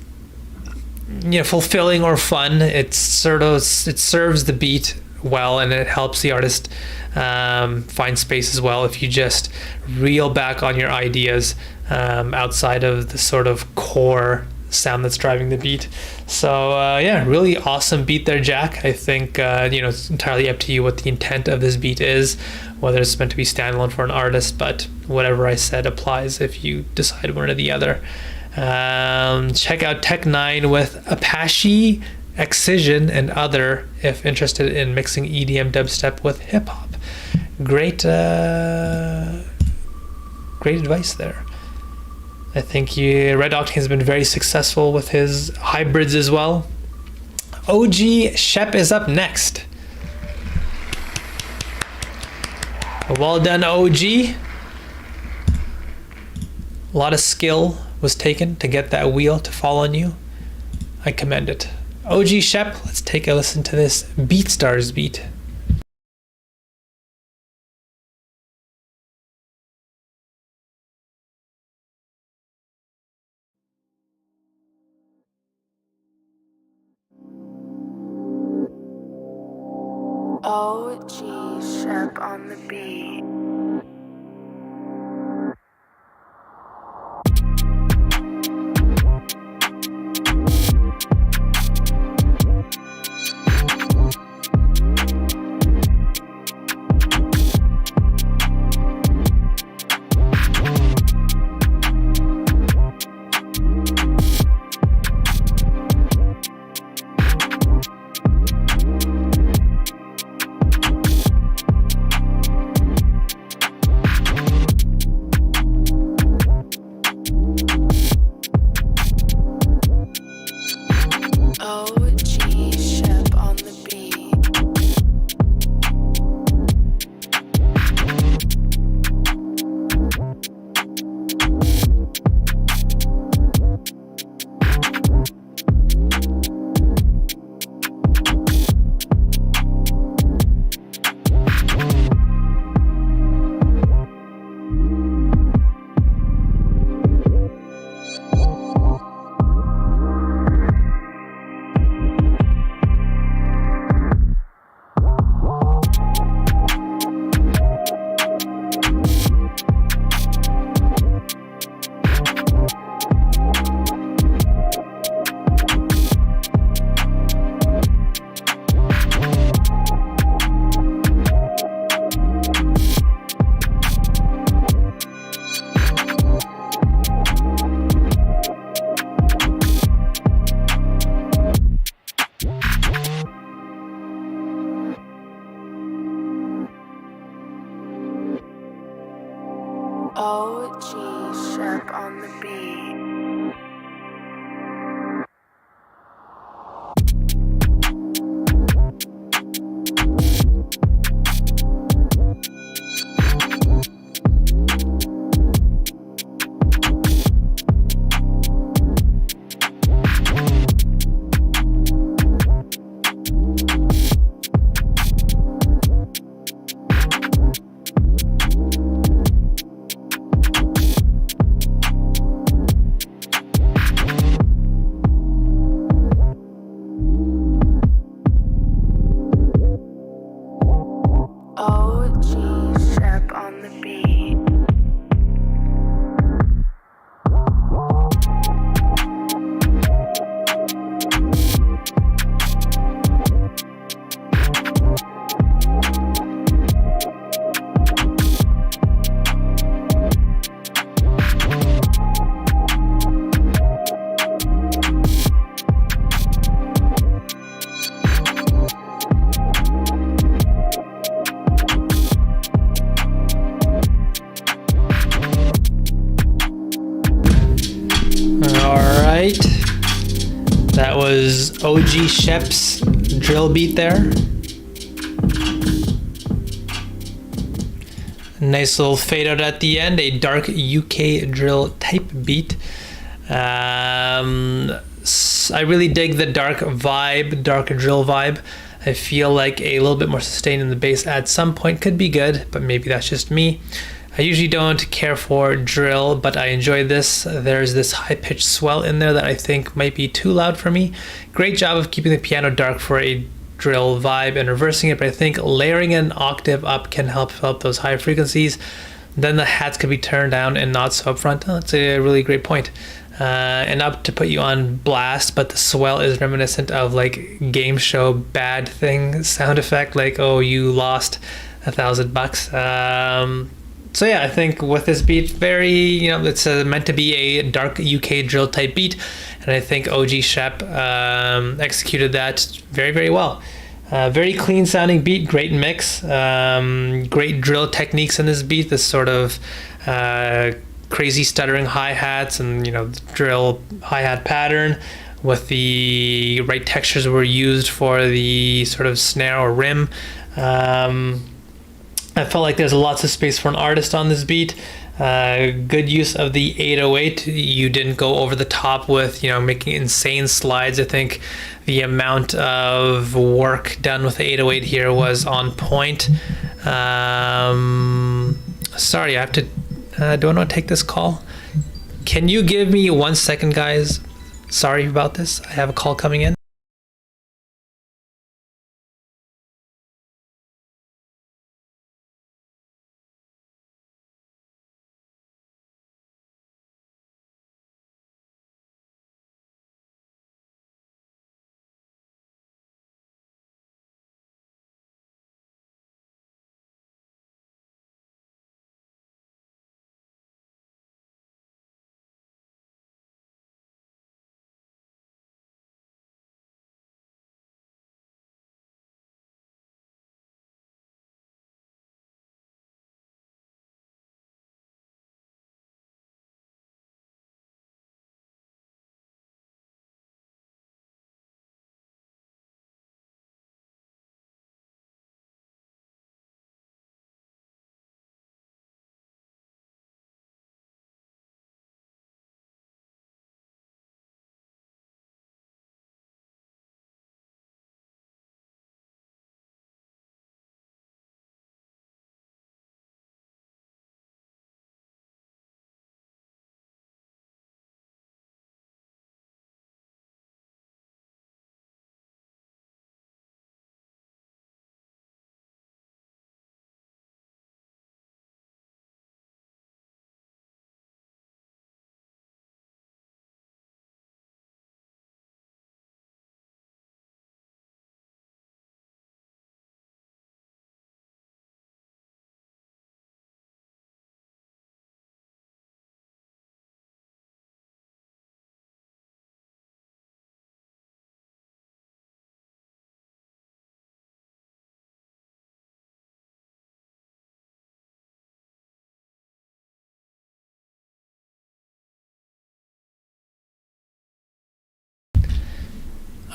fulfilling or fun, it serves the beat well, and it helps the artist find space as well if you just reel back on your ideas outside of the sort of core sound that's driving the beat. So yeah, really awesome beat there, Jack. I think it's entirely up to you what the intent of this beat is, whether it's meant to be standalone for an artist, but whatever I said applies if you decide one or the other. Check out Tech 9 with Apache, Excision, and Other if interested in mixing EDM dubstep with hip-hop. Great advice there. I think Red Octane has been very successful with his hybrids as well. OG Shep is up next. Well done, OG. A lot of skill was taken to get that wheel to fall on you. I commend it. OG Shep, let's take a listen to this BeatStars beat. OG Shep on the beat. OG Shep on the beat. OG Shep on the beat. Alright. That was OG Shep's drill beat there. Nice little fade out at the end, a dark UK drill type beat. I really dig the dark vibe, dark drill vibe. I feel like a little bit more sustained in the bass at some point could be good, but maybe that's just me. I usually don't care for drill, but I enjoy this. There's this high-pitched swell in there that I think might be too loud for me. Great job of keeping the piano dark for a drill vibe and reversing it, but I think layering an octave up can help fill up those high frequencies. Then the hats could be turned down and not so upfront. Oh, that's a really great point. And up to put you on blast, but the swell is reminiscent of like game show bad thing sound effect, like, oh, you lost $1,000. So yeah, I think with this beat, very, it's meant to be a dark UK drill type beat, and I think OG Shep executed that very, very well. Very clean sounding beat, great mix, great drill techniques in this beat, this sort of crazy stuttering hi-hats and, the drill hi-hat pattern with the right textures were used for the sort of snare or rim. I felt like there's lots of space for an artist on this beat. Good use of the 808. You didn't go over the top with, making insane slides. I think the amount of work done with the 808 here was on point. Sorry, I have to, do I want to take this call? Can you give me 1 second, guys? Sorry about this. I have a call coming in.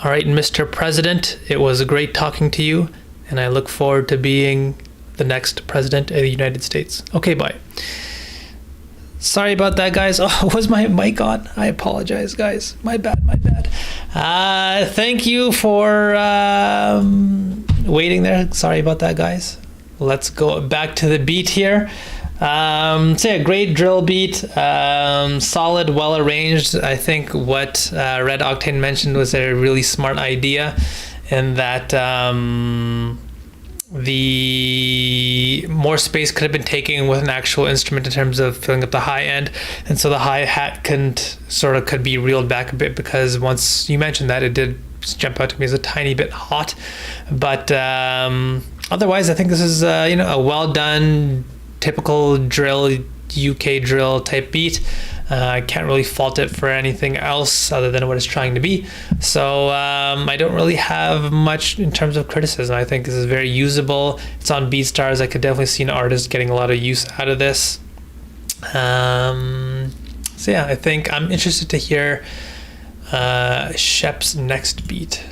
All right, Mr. President, it was great talking to you, and I look forward to being the next president of the United States. Okay, bye. Sorry about that, guys. Oh, was my mic on? I apologize, guys. My bad. Thank you for waiting there. Sorry about that, guys. Let's go back to the beat here. So yeah, great drill beat, solid, well arranged. I think what Red Octane mentioned was a really smart idea, and that the more space could have been taken with an actual instrument in terms of filling up the high end, and so the hi-hat could be reeled back a bit, because once you mentioned that, it did jump out to me as a tiny bit hot. But otherwise, I think this is a well done, typical drill, UK drill type beat. I can't really fault it for anything else other than what it's trying to be. So I don't really have much in terms of criticism. I think this is very usable. It's on BeatStars. I could definitely see an artist getting a lot of use out of this. So yeah, I think I'm interested to hear Shep's next beat.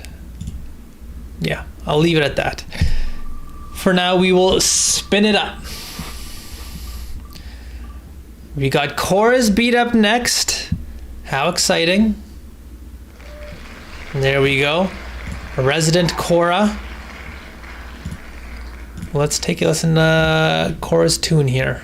Yeah, I'll leave it at that. For now, we will spin it up. We got Cora's beat up next. How exciting. There we go. Resident Cora. Let's take a listen to Cora's tune here.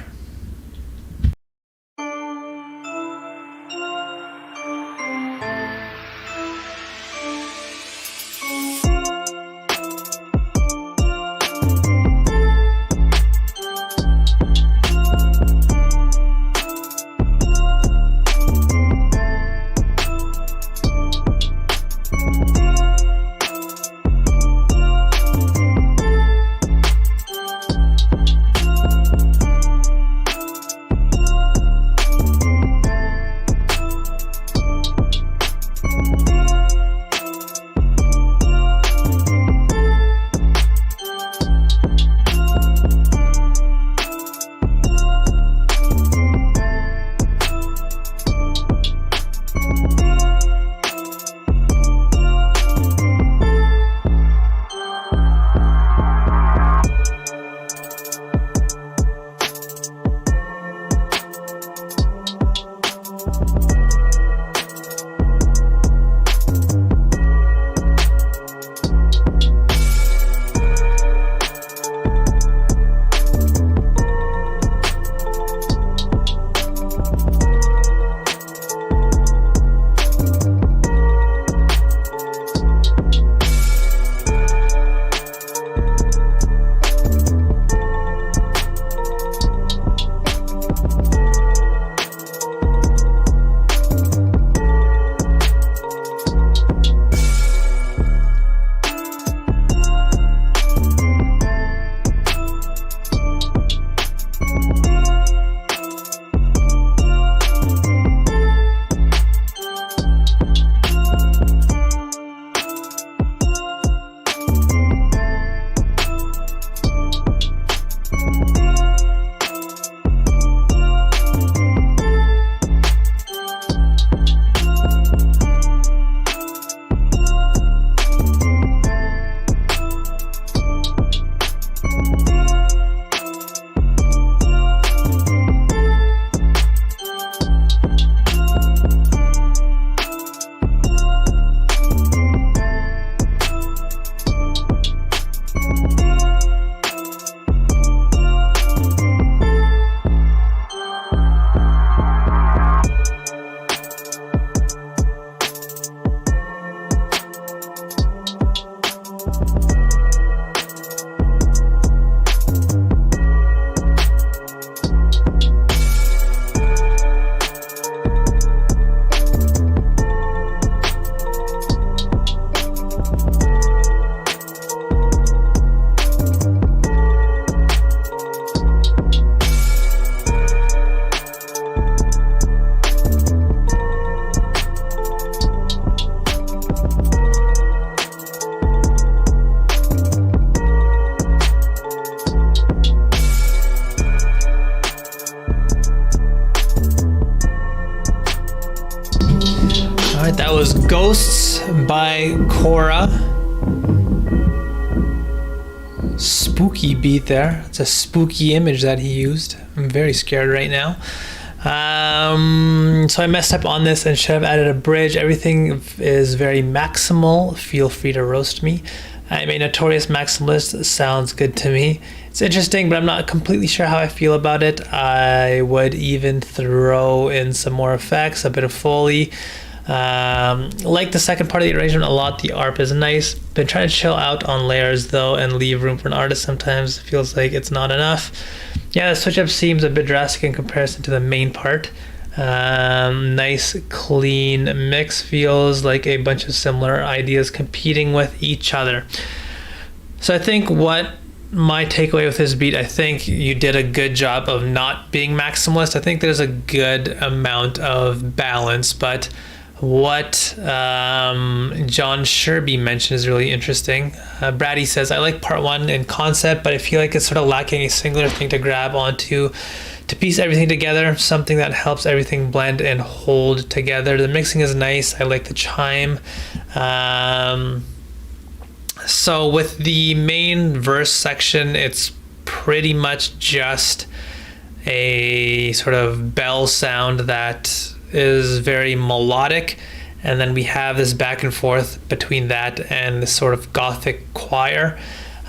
was Ghosts by Cora. Spooky beat there. It's a spooky image that he used. I'm very scared right now. So I messed up on this and should have added a bridge. Everything is very maximal. Feel free to roast me. I'm a notorious maximalist. Sounds good to me. It's interesting, but I'm not completely sure how I feel about it. I would even throw in some more effects, a bit of Foley. Like the second part of the arrangement a lot. The ARP is nice. Been trying to chill out on layers though and leave room for an artist sometimes. It feels like it's not enough. Yeah, the switch up seems a bit drastic in comparison to the main part. Nice clean mix. Feels like a bunch of similar ideas competing with each other. So I think what my takeaway with this beat, I think you did a good job of not being maximalist. I think there's a good amount of balance, but what John Sherby mentioned is really interesting. Brady says, I like part one in concept, but I feel like it's sort of lacking a singular thing to grab onto to piece everything together, something that helps everything blend and hold together. The mixing is nice. I like the chime. So with the main verse section, it's pretty much just a sort of bell sound that is very melodic, and then we have this back and forth between that and this sort of gothic choir.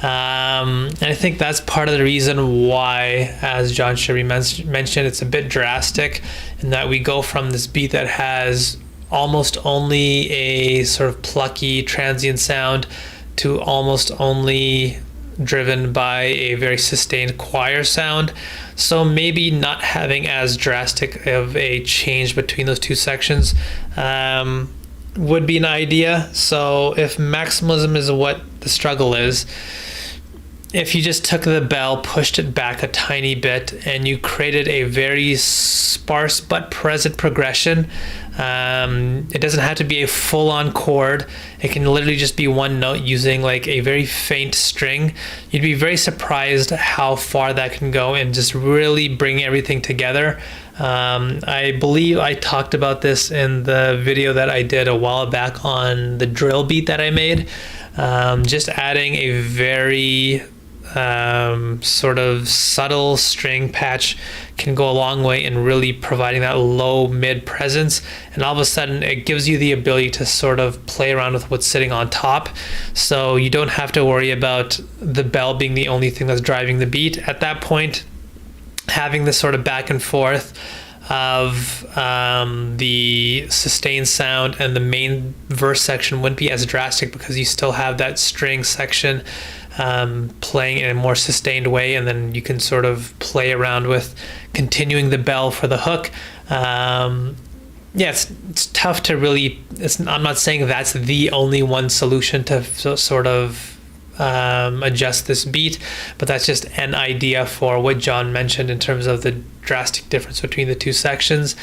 And I think that's part of the reason why, as John Sherry mentioned, it's a bit drastic in that we go from this beat that has almost only a sort of plucky transient sound to almost only driven by a very sustained choir sound. So maybe not having as drastic of a change between those two sections would be an idea. So if maximalism is what the struggle is, if you just took the bell, pushed it back a tiny bit, and you created a very sparse but present progression, it doesn't have to be a full-on chord. It can literally just be one note using like a very faint string. You'd be very surprised how far that can go and just really bring everything together. I believe I talked about this in the video that I did a while back on the drill beat that I made. Just adding a very sort of subtle string patch can go a long way in really providing that low mid presence, and all of a sudden it gives you the ability to sort of play around with what's sitting on top, so you don't have to worry about the bell being the only thing that's driving the beat. At that point, having this sort of back and forth of the sustained sound and the main verse section wouldn't be as drastic because you still have that string section playing in a more sustained way, and then you can sort of play around with continuing the bell for the hook. It's tough to really, I'm not saying that's the only one solution to sort of adjust this beat, but that's just an idea for what John mentioned in terms of the drastic difference between the two sections.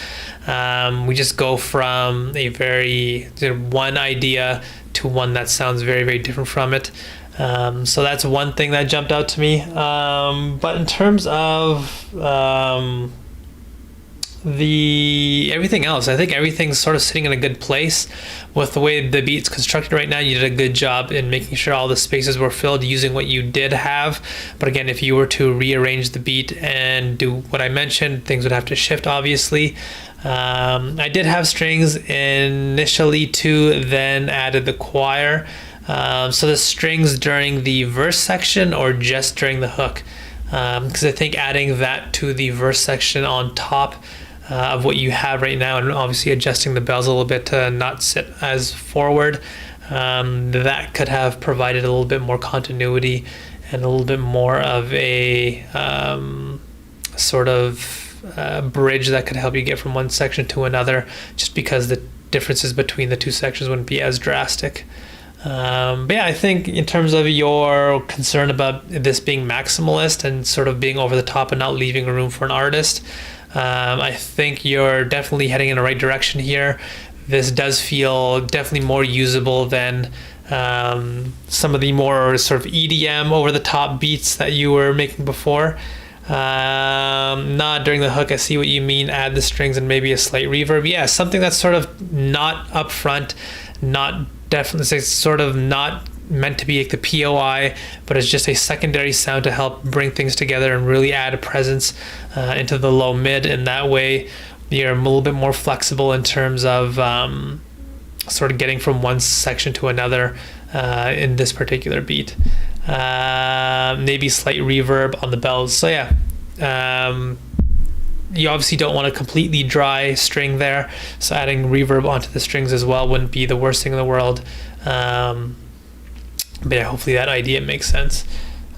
We just go from a very one idea to one that sounds very, very different from it. So that's one thing that jumped out to me. But in terms of everything else, I think everything's sort of sitting in a good place with the way the beat's constructed right now. You did a good job in making sure all the spaces were filled using what you did have. But again, if you were to rearrange the beat and do what I mentioned, things would have to shift, obviously. I did have strings initially too, then added the choir. So the strings during the verse section or just during the hook, because I think adding that to the verse section on top of what you have right now, and obviously adjusting the bells a little bit to not sit as forward, that could have provided a little bit more continuity and a little bit more of a sort of bridge that could help you get from one section to another, just because the differences between the two sections wouldn't be as drastic. But yeah, I think in terms of your concern about this being maximalist and sort of being over the top and not leaving room for an artist, I think you're definitely heading in the right direction here. This does feel definitely more usable than some of the more sort of EDM over the top beats that you were making before. Not during the hook. I see what you mean. Add the strings and maybe a slight reverb. Yeah, something that's sort of not upfront, not definitely, it's sort of not meant to be like the POI, but it's just a secondary sound to help bring things together and really add a presence into the low mid. And that way you're a little bit more flexible in terms of sort of getting from one section to another in this particular beat. Maybe slight reverb on the bells. So yeah, you obviously don't want a completely dry string there, so adding reverb onto the strings as well wouldn't be the worst thing in the world. But yeah, hopefully that idea makes sense.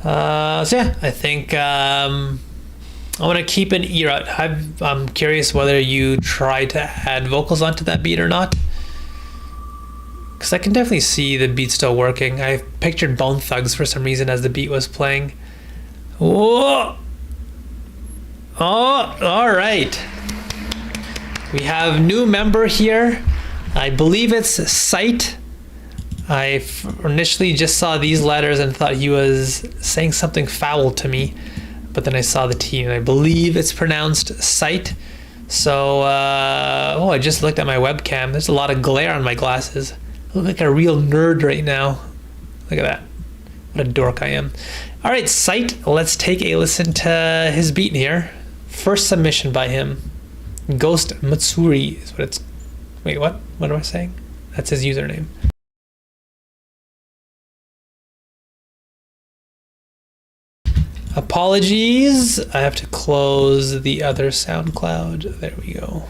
So yeah, I think I want to keep an ear out. I'm curious whether you try to add vocals onto that beat or not, because I can definitely see the beat still working. I pictured Bone Thugs for some reason as the beat was playing. Whoa! Oh, all right. We have new member here. I believe it's Sight. I initially just saw these letters and thought he was saying something foul to me, but then I saw the T and I believe it's pronounced Sight. So, oh, I just looked at my webcam. There's a lot of glare on my glasses. I look like a real nerd right now. Look at that. What a dork I am. All right, Sight, let's take a listen to his beat here. First submission by him. Ghost Matsuri is what it's... Wait, what? What am I saying? That's his username. Apologies. I have to close the other SoundCloud. There we go.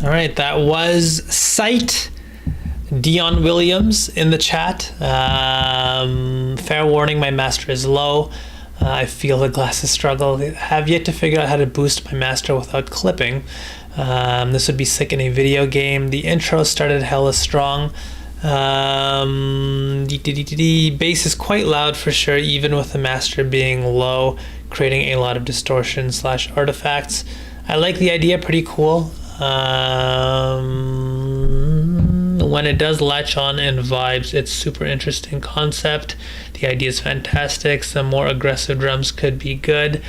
All right, that was Sight. Dion Williams in the chat. Fair warning, my master is low. I feel the glasses struggle. I have yet to figure out how to boost my master without clipping. This would be sick in a video game. The intro started hella strong. Bass is quite loud for sure, even with the master being low, creating a lot of distortion / artifacts. I like the idea, pretty cool. When it does latch on and vibes, it's super interesting concept. The idea is fantastic. Some more aggressive drums could be good.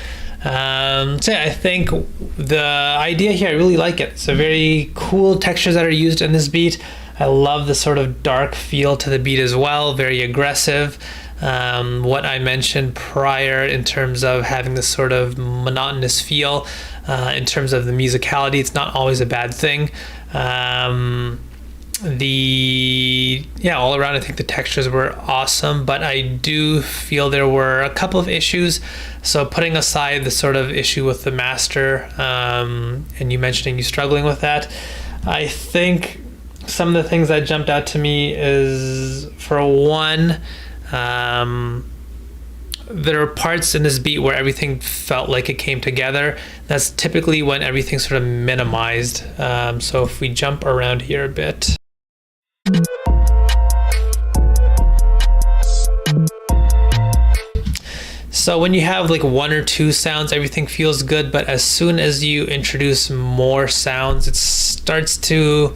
So yeah, I think the idea here, I really like it. It's a very cool textures that are used in this beat. I love the sort of dark feel to the beat as well, very aggressive. What I mentioned prior in terms of having this sort of monotonous feel, in terms of the musicality, it's not always a bad thing. all around I think the textures were awesome, but I do feel there were a couple of issues. So putting aside the sort of issue with the master, and you mentioning you struggling with that, I think some of the things that jumped out to me is, for one, there are parts in this beat where everything felt like it came together. That's typically when everything's sort of minimized. So if we jump around here a bit. So when you have like one or two sounds, everything feels good, but as soon as you introduce more sounds, it starts to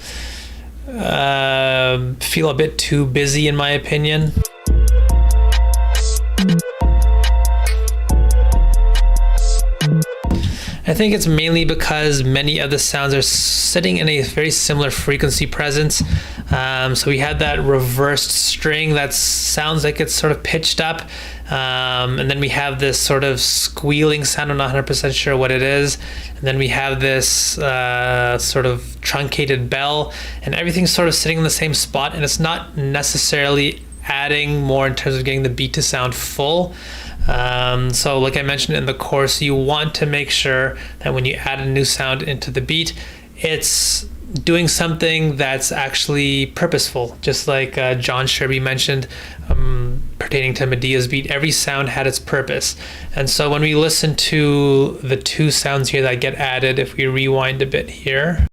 feel a bit too busy, in my opinion. I think it's mainly because many of the sounds are sitting in a very similar frequency presence. So we had that reversed string that sounds like it's sort of pitched up. And then we have this sort of squealing sound. I'm not 100% sure what it is. And then we have this sort of truncated bell, and everything's sort of sitting in the same spot. And it's not necessarily adding more in terms of getting the beat to sound full. So like I mentioned in the course, you want to make sure that when you add a new sound into the beat, it's doing something that's actually purposeful. Just like John Sherby mentioned, pertaining to Medea's beat, every sound had its purpose. And so when we listen to the two sounds here that get added, if we rewind a bit here,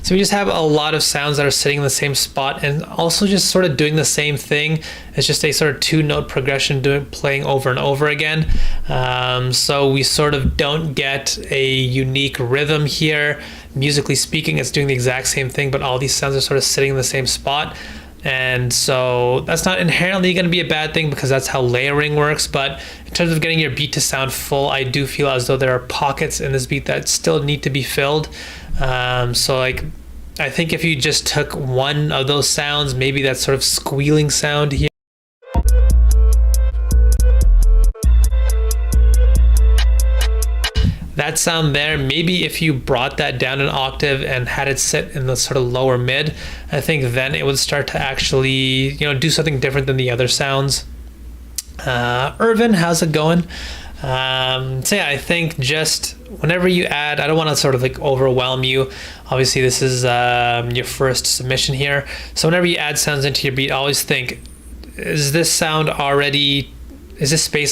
so we just have a lot of sounds that are sitting in the same spot, and also just sort of doing the same thing. It's just a sort of 2-note progression playing over and over again. So we sort of don't get a unique rhythm here. Musically speaking, it's doing the exact same thing, but all these sounds are sort of sitting in the same spot. And so that's not inherently going to be a bad thing, because that's how layering works. But in terms of getting your beat to sound full, I do feel as though there are pockets in this beat that still need to be filled. So like, I think if you just took one of those sounds, maybe that sort of squealing sound here, that sound there, maybe if you brought that down an octave and had it sit in the sort of lower mid, I think then it would start to actually, do something different than the other sounds. Irvin, how's it going? So yeah, I think just whenever you add, I don't want to sort of like overwhelm you. Obviously this is your first submission here. So whenever you add sounds into your beat, always think, is this space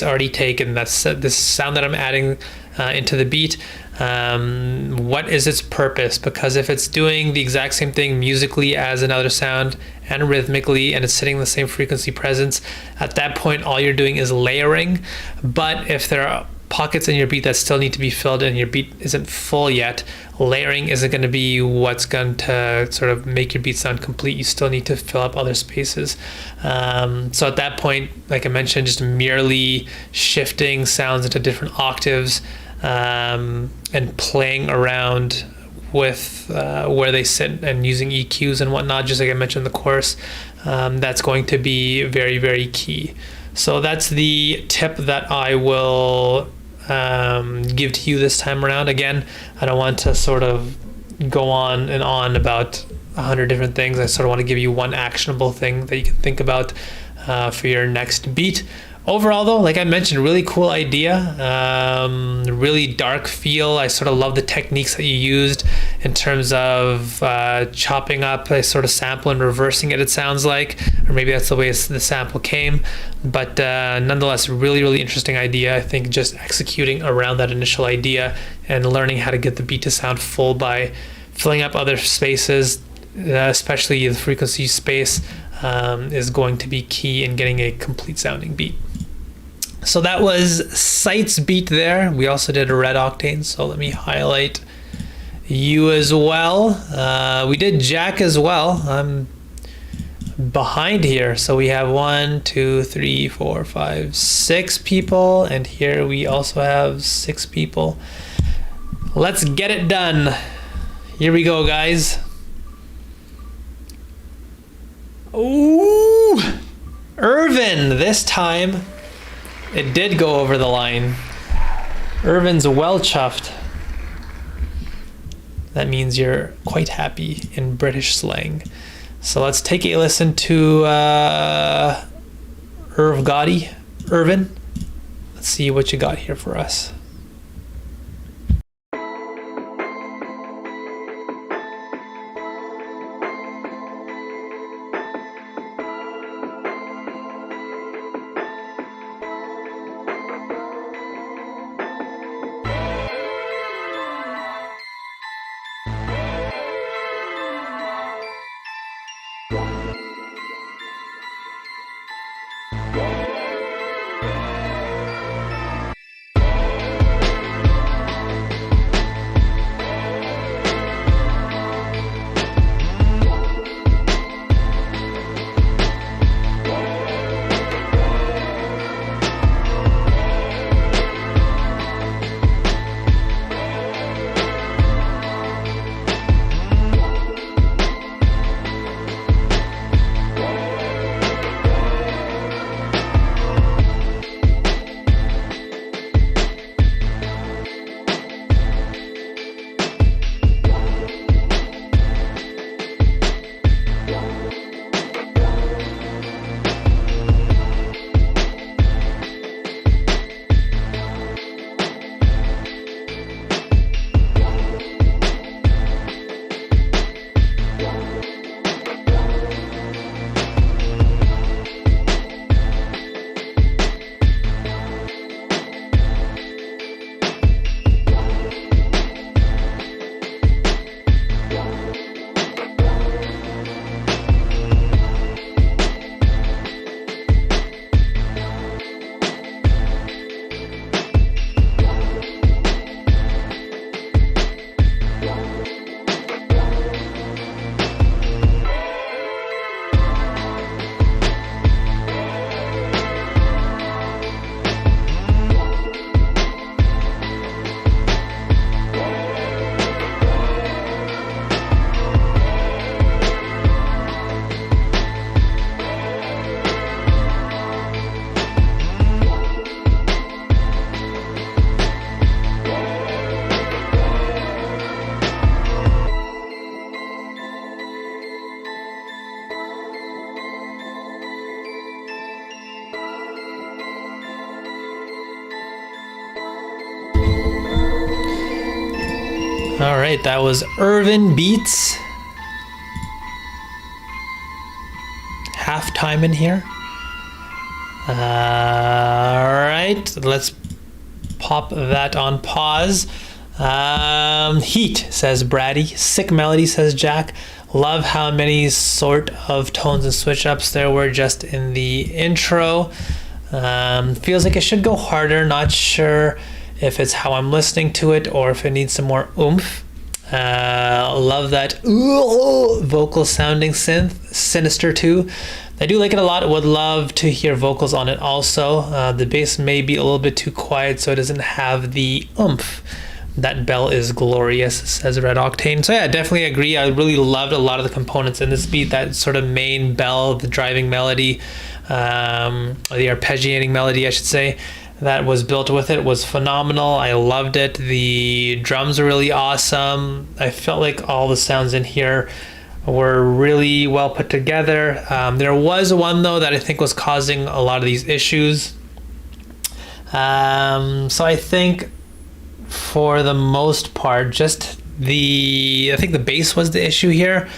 already taken? That's this sound that I'm adding into the beat. What is its purpose? Because if it's doing the exact same thing musically as another sound and rhythmically, and it's sitting in the same frequency presence, at that point all you're doing is layering. But if there are pockets in your beat that still need to be filled and your beat isn't full yet, layering isn't going to be what's going to sort of make your beat sound complete. You still need to fill up other spaces. So at that point, like I mentioned, just merely shifting sounds into different octaves, and playing around with where they sit and using EQs and whatnot, just like I mentioned in the course, that's going to be very, very key. So that's the tip that I will give to you this time around. Again, I don't want to sort of go on and on about 100 different things. I sort of want to give you one actionable thing that you can think about for your next beat. Overall though, like I mentioned, really cool idea, really dark feel. I sort of love the techniques that you used in terms of chopping up a sort of sample and reversing it sounds like, or maybe that's the way the sample came. But nonetheless, really, really interesting idea. I think just executing around that initial idea and learning how to get the beat to sound full by filling up other spaces, especially the frequency space, is going to be key in getting a complete sounding beat. So that was Sight's beat there. We also did a red octane, so let me highlight you as well. We did Jack as well. I'm behind here, so we have 1, 2, 3, 4, 5, 6 people, and here we also have 6 people. Let's get it done. Here we go, guys. Ooh, Irvin this time It did go over the line. Irvin's well chuffed. That means you're quite happy in British slang. So let's take a listen to Irv Gotti. Irvin, let's see what you got here for us. All right, that was Irvin Beats. Halftime in here. All right, let's pop that on pause. Heat, says Braddy. Sick melody, says Jack. Love how many sort of tones and switch ups there were just in the intro. Feels like it should go harder. Not sure if it's how I'm listening to it or if it needs some more oomph. Love that vocal sounding synth. Sinister too. I do like it a lot. Would love to hear vocals on it also. The bass may be a little bit too quiet, so it doesn't have the oomph. That bell is glorious, says Red Octane. So yeah, definitely agree. I really loved a lot of the components in this beat. That sort of main bell, the driving melody, or the arpeggiating melody, I should say, that was built with it was phenomenal. I loved it. The drums are really awesome. I felt like all the sounds in here were really well put together. There was one though that I think was causing a lot of these issues. So I think for the most part, just I think the bass was the issue here,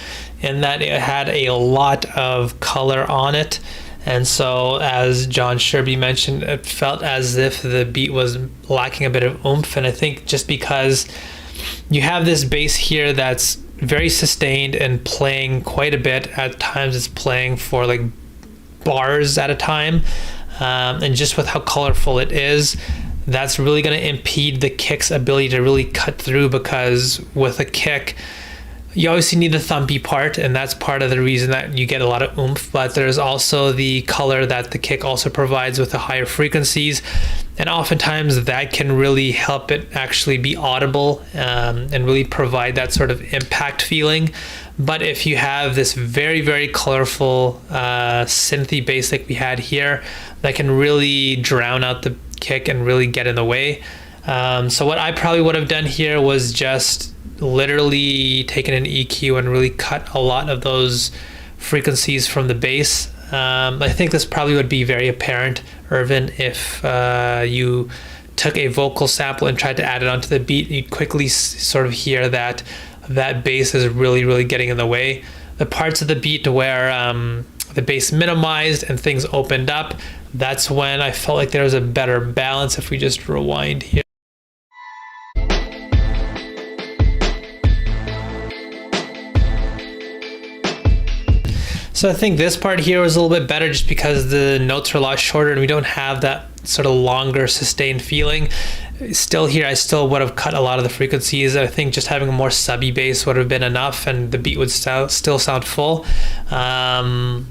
in that it had a lot of color on it. And so, as John Sherby mentioned, it felt as if the beat was lacking a bit of oomph. And I think just because you have this bass here that's very sustained and playing quite a bit, at times it's playing for like bars at a time, and just with how colorful it is, that's really going to impede the kick's ability to really cut through, because with a kick, You obviously need the thumpy part, and that's part of the reason that you get a lot of oomph, but there's also the color that the kick also provides with the higher frequencies, and oftentimes that can really help it actually be audible and really provide that sort of impact feeling. But if you have this very, very colorful synthy bass like we had here, that can really drown out the kick and really get in the way. So what I probably would have done here was just literally taken an EQ and really cut a lot of those frequencies from the bass. I think this probably would be very apparent, Irvin, if you took a vocal sample and tried to add it onto the beat. You'd quickly sort of hear that bass is really, really getting in the way. The parts of the beat where the bass minimized and things opened up, that's when I felt like there was a better balance. If we just rewind here. So I think this part here was a little bit better just because the notes are a lot shorter and we don't have that sort of longer sustained feeling. Still here, I still would have cut a lot of the frequencies. I think just having a more subby bass would have been enough and the beat would still sound full. And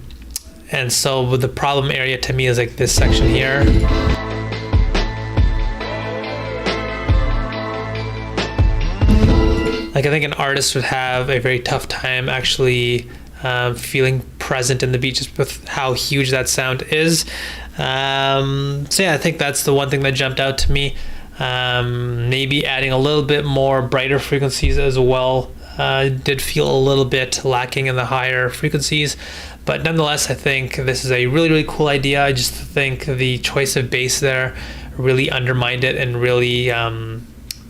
so the problem area to me is like this section here. Like I think an artist would have a very tough time actually feeling present in the beat just with how huge that sound is. So yeah, I think that's the one thing that jumped out to me. Maybe adding a little bit more brighter frequencies as well. Did feel a little bit lacking in the higher frequencies, but nonetheless I think this is a really, really cool idea. I just think the choice of bass there really undermined it and really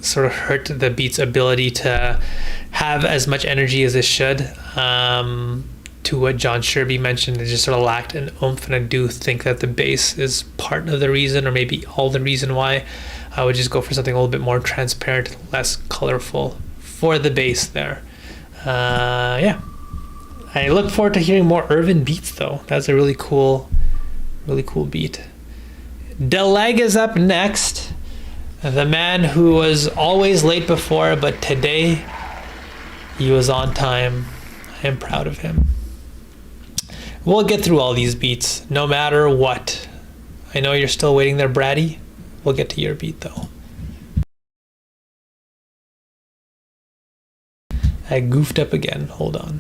sort of hurt the beat's ability to have as much energy as it should. To what John Sherby mentioned, it just sort of lacked an oomph, and I do think that the bass is part of the reason, or maybe all the reason why. I would just go for something a little bit more transparent, less colorful for the bass there. Yeah, I look forward to hearing more Irvin beats though. That's a really cool beat. Deleg is up next. The man who was always late before, but today he was on time. I am proud of him. We'll get through all these beats, no matter what. I know you're still waiting there, Braddy. We'll get to your beat, though. I goofed up again. Hold on.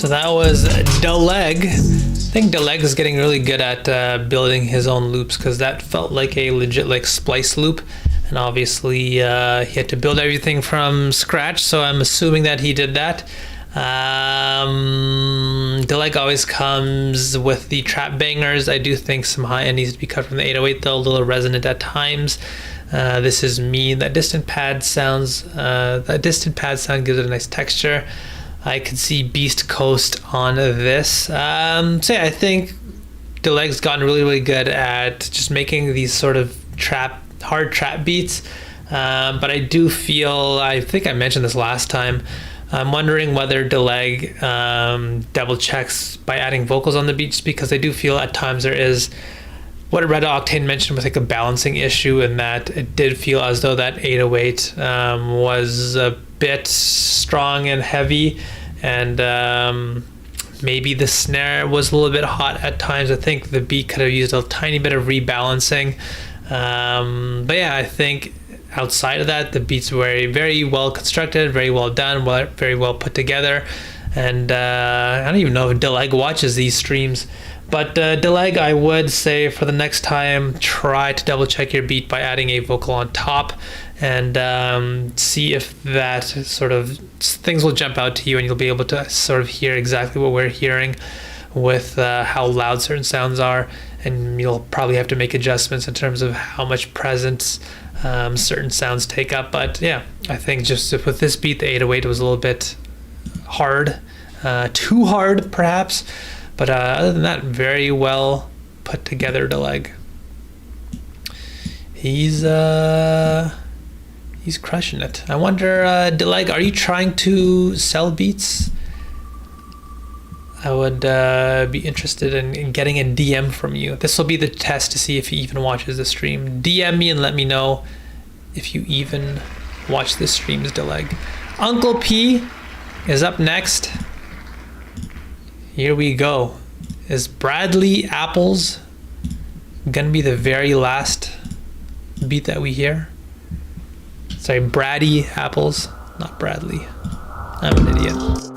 So that was Deleg. I think Deleg is getting really good at building his own loops, because that felt like a legit like splice loop, and obviously he had to build everything from scratch, so I'm assuming that he did that. Deleg always comes with the trap bangers. I do think some high end needs to be cut from the 808 though, a little resonant at times. This is me. That distant pad sound gives it a nice texture. I could see Beast Coast on this. So yeah, I think Deleg's gotten really good at just making these sort of hard trap beats. But I do feel, I think I mentioned this last time, I'm wondering whether Deleg double checks by adding vocals on the beat, just because I do feel at times there is what Red Octane mentioned with like a balancing issue, and that it did feel as though that 808 was a bit strong and heavy, and maybe the snare was a little bit hot at times. I think the beat could have used a tiny bit of rebalancing. But yeah, I think outside of that, the beat's very well constructed, very well done, very well put together. And I don't even know if Deleg watches these streams, but Deleg, I would say for the next time, try to double check your beat by adding a vocal on top, and see if that sort of things will jump out to you, and you'll be able to sort of hear exactly what we're hearing with how loud certain sounds are. And you'll probably have to make adjustments in terms of how much presence certain sounds take up. But yeah, I think just with this beat, the 808 was a little bit hard, too hard perhaps. But other than that, very well put together Deleg. He's crushing it. I wonder, Deleg, are you trying to sell beats? I would be interested in getting a DM from you. This will be the test to see if he even watches the stream. DM me and let me know if you even watch the streams, Deleg. Uncle P is up next. Here we go. Is Bradley Apples gonna be the very last beat that we hear? Sorry, Brady Apples, not Bradley. I'm an idiot.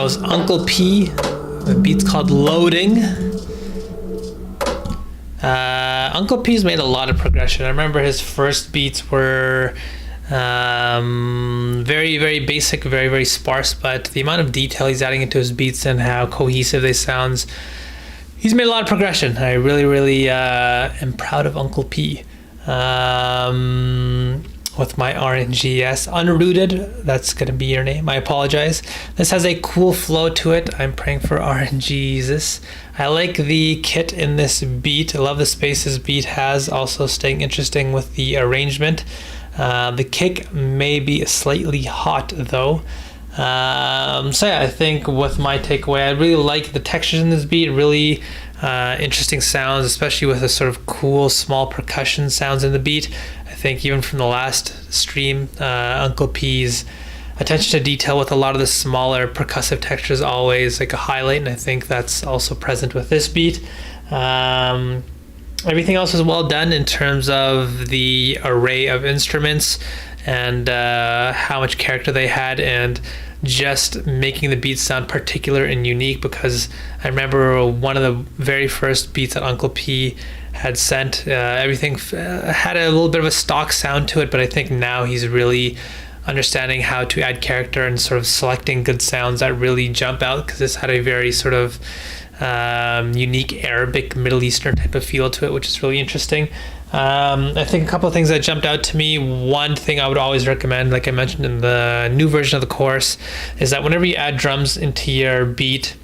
was Uncle P. The beat's called Loading. Uncle P's made a lot of progression. I remember his first beats were Very, very basic, very, very sparse, but the amount of detail he's adding into his beats and how cohesive they sounds, he's made a lot of progression. I really, really am proud of Uncle P. With my RNG, yes, Unrooted, that's gonna be your name. I apologize. This has a cool flow to it. I'm praying for RNGesus. I like the kit in this beat. I love the space this beat has. Also staying interesting with the arrangement. The kick may be slightly hot though. So yeah, I think with my takeaway, I really like the textures in this beat. Really interesting sounds, especially with the sort of cool small percussion sounds in the beat. I think even from the last stream, Uncle P's attention to detail with a lot of the smaller percussive textures always like a highlight, and I think that's also present with this beat. Everything else was well done in terms of the array of instruments and how much character they had, and just making the beats sound particular and unique, because I remember one of the very first beats that Uncle P had sent, everything had a little bit of a stock sound to it, but I think now he's really understanding how to add character and sort of selecting good sounds that really jump out, because this had a very sort of unique Arabic Middle Eastern type of feel to it, which is really interesting. I think a couple of things that jumped out to me. One thing I would always recommend, like I mentioned in the new version of the course, is that whenever you add drums into your beat,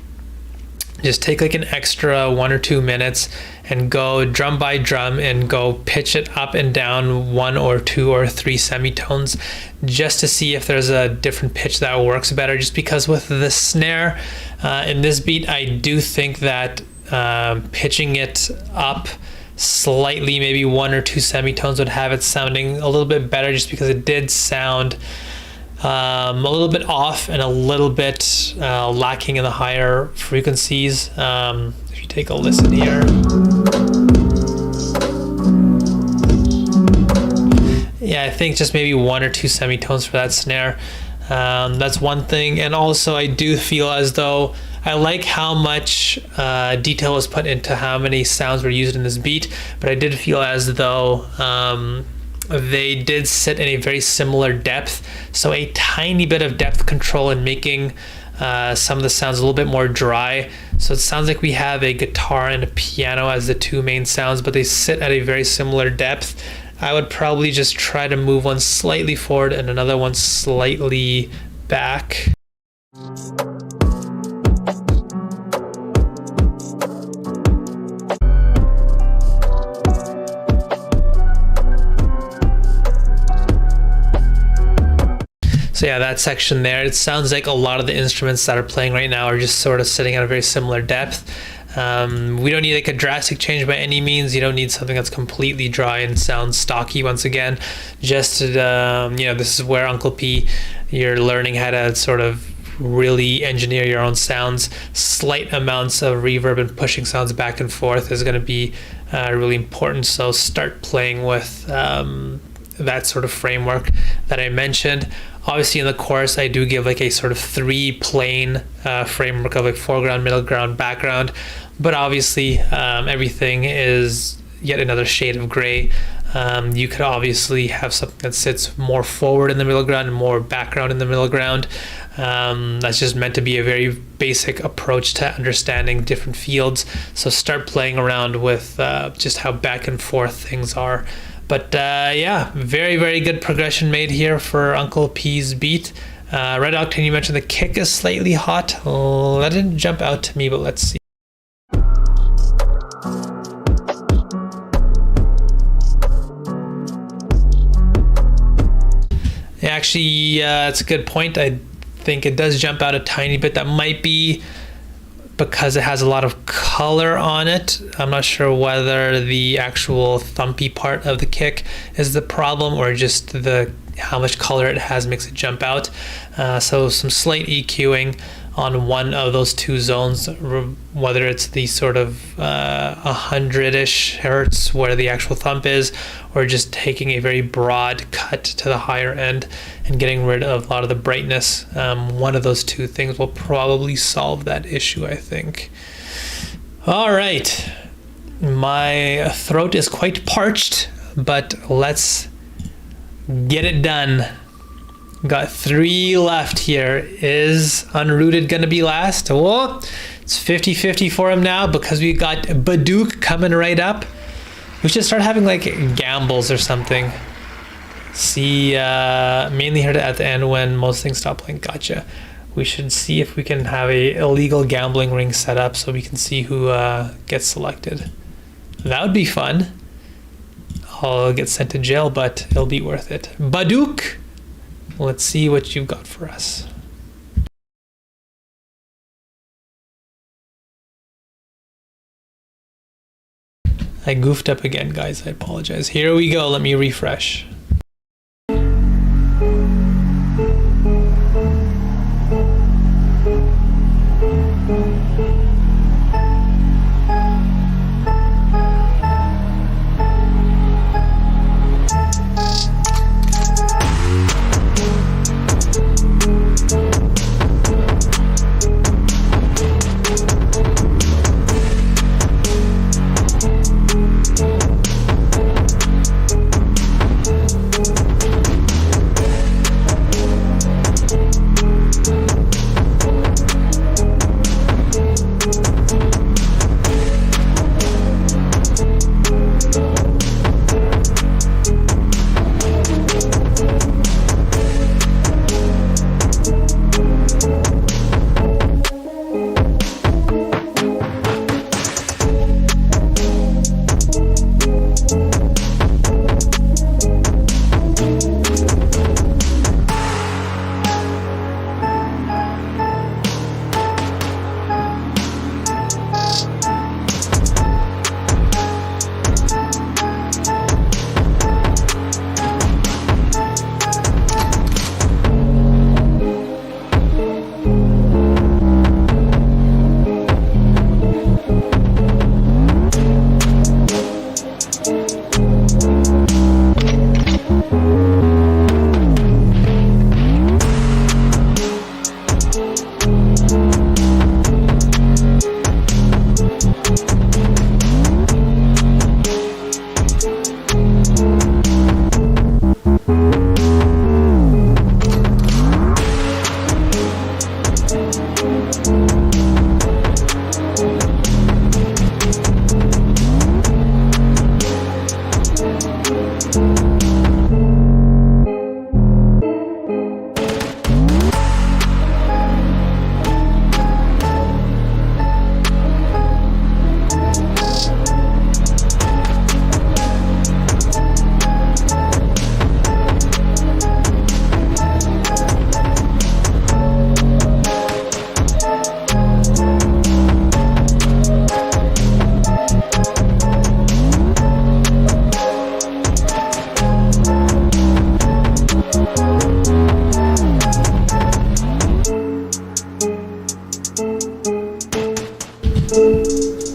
just take like an extra 1 or 2 minutes and go drum by drum and go pitch it up and down 1 or 2 or 3 semitones, just to see if there's a different pitch that works better. Just because with the snare in this beat, I do think that pitching it up slightly, maybe 1 or 2 semitones, would have it sounding a little bit better, just because it did sound a little bit off and a little bit lacking in the higher frequencies. If you take a listen here, yeah, I think just maybe 1 or 2 semitones for that snare. That's one thing. And also I do feel as though I like how much detail was put into how many sounds were used in this beat, but I did feel as though they did sit in a very similar depth, so a tiny bit of depth control in making some of the sounds a little bit more dry. So it sounds like we have a guitar and a piano as the 2 main sounds, but they sit at a very similar depth. I would probably just try to move one slightly forward and another one slightly back. So yeah, that section there, it sounds like a lot of the instruments that are playing right now are just sort of sitting at a very similar depth. We don't need like a drastic change by any means. You don't need something that's completely dry and sounds stocky once again. Just this is where Uncle P, you're learning how to sort of really engineer your own sounds. Slight amounts of reverb and pushing sounds back and forth is going to be really important. So start playing with that sort of framework that I mentioned. Obviously in the course I do give like a sort of 3 plane framework of like foreground, middle ground, background, but obviously everything is yet another shade of gray. You could obviously have something that sits more forward in the middle ground and more background in the middle ground. That's just meant to be a very basic approach to understanding different fields. So start playing around with just how back and forth things are. But yeah, very, very good progression made here for Uncle P's beat. Red Octane, you mentioned the kick is slightly hot. That didn't jump out to me, but let's see. Actually, it's a good point. I think it does jump out a tiny bit. That might be because it has a lot of color on it. I'm not sure whether the actual thumpy part of the kick is the problem or just how much color it has makes it jump out. So some slight EQing on one of those 2 zones, whether it's the sort of 100-ish hertz where the actual thump is, or just taking a very broad cut to the higher end and getting rid of a lot of the brightness. One of those 2 things will probably solve that issue, I think. All right, my throat is quite parched, but let's Get it done. Got 3 left here. Is Unrooted gonna be last? Oh, it's 50-50 for him now because we got Badook coming right up. We should start having like gambles or something. See, mainly here at the end when most things stop playing. Gotcha. We should see if we can have a illegal gambling ring set up so we can see who gets selected. That would be fun. I'll get sent to jail, but it'll be worth it. Badook, let's see what you've got for us. I goofed up again, guys. I apologize. Here we go. Let me refresh.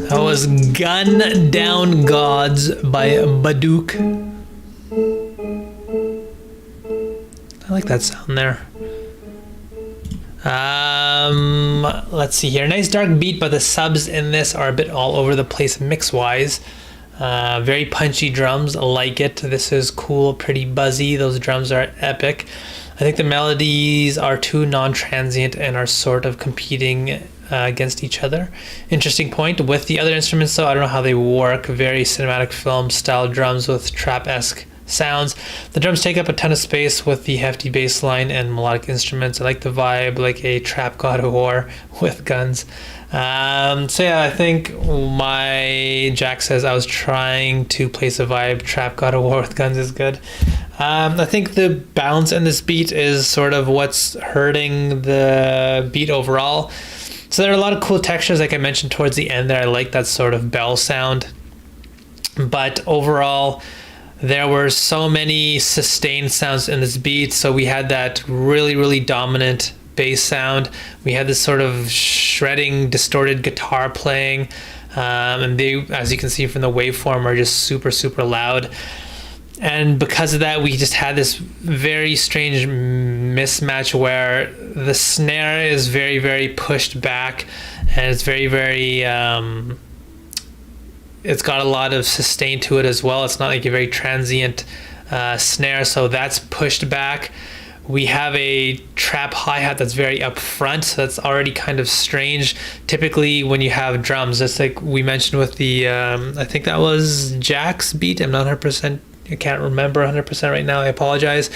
That was Gun Down Gods by Badook. I like that sound there. Let's see here. Nice dark beat, but the subs in this are a bit all over the place mix-wise. Very punchy drums, I like it. This is cool, pretty buzzy. Those drums are epic. I think the melodies are too non-transient and are sort of competing against each other. Interesting point. With the other instruments though, I don't know how they work. Very cinematic film style drums with trap-esque sounds. The drums take up a ton of space with the hefty bass line and melodic instruments. I like the vibe, like a trap God of War with guns. So yeah, I think my Jack says I was trying to place a vibe. Trap God of War with guns is good. I think the balance in this beat is sort of what's hurting the beat overall. So there are a lot of cool textures, like I mentioned towards the end there. I like that sort of bell sound. But overall, there were so many sustained sounds in this beat. So we had that really, really dominant bass sound. We had this sort of shredding, distorted guitar playing. And they, as you can see from the waveform, are just super, super loud. And because of that, we just had this very strange mismatch where the snare is very, very pushed back, and it's very, very, it's got a lot of sustain to it as well. It's not like a very transient snare, so that's pushed back. We have a trap hi-hat that's very up front, so that's already kind of strange. Typically when you have drums, just like we mentioned with the I think that was Jack's beat, I'm not 100%, I can't remember 100% right now, I apologize,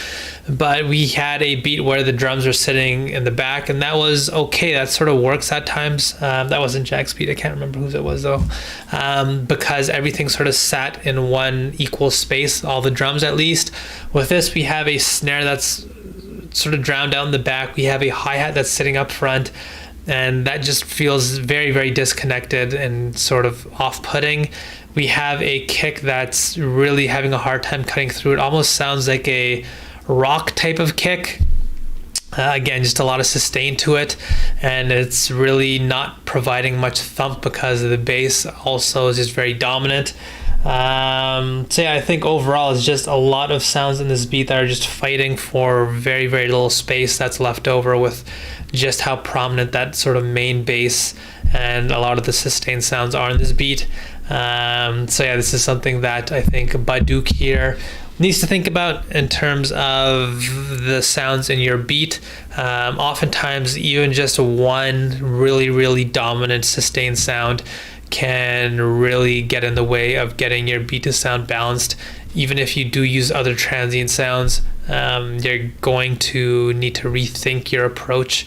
but we had a beat where the drums are sitting in the back, and that was okay. That sort of works at times. That wasn't Jack's beat, I can't remember whose it was though, because everything sort of sat in one equal space, all the drums at least. With this, we have a snare that's sort of drowned out in the back. We have a hi-hat that's sitting up front, and that just feels very, very disconnected and sort of off-putting. We have a kick that's really having a hard time cutting through. It almost sounds like a rock type of kick. Again, just a lot of sustain to it, and it's really not providing much thump because the bass also is just very dominant. So yeah, I think overall it's just a lot of sounds in this beat that are just fighting for very, very little space that's left over with just how prominent that sort of main bass and a lot of the sustained sounds are in this beat. So yeah, this is something that I think Baduke here needs to think about in terms of the sounds in your beat. Oftentimes even just one really, really dominant sustained sound can really get in the way of getting your beat to sound balanced. Even if you do use other transient sounds, you're going to need to rethink your approach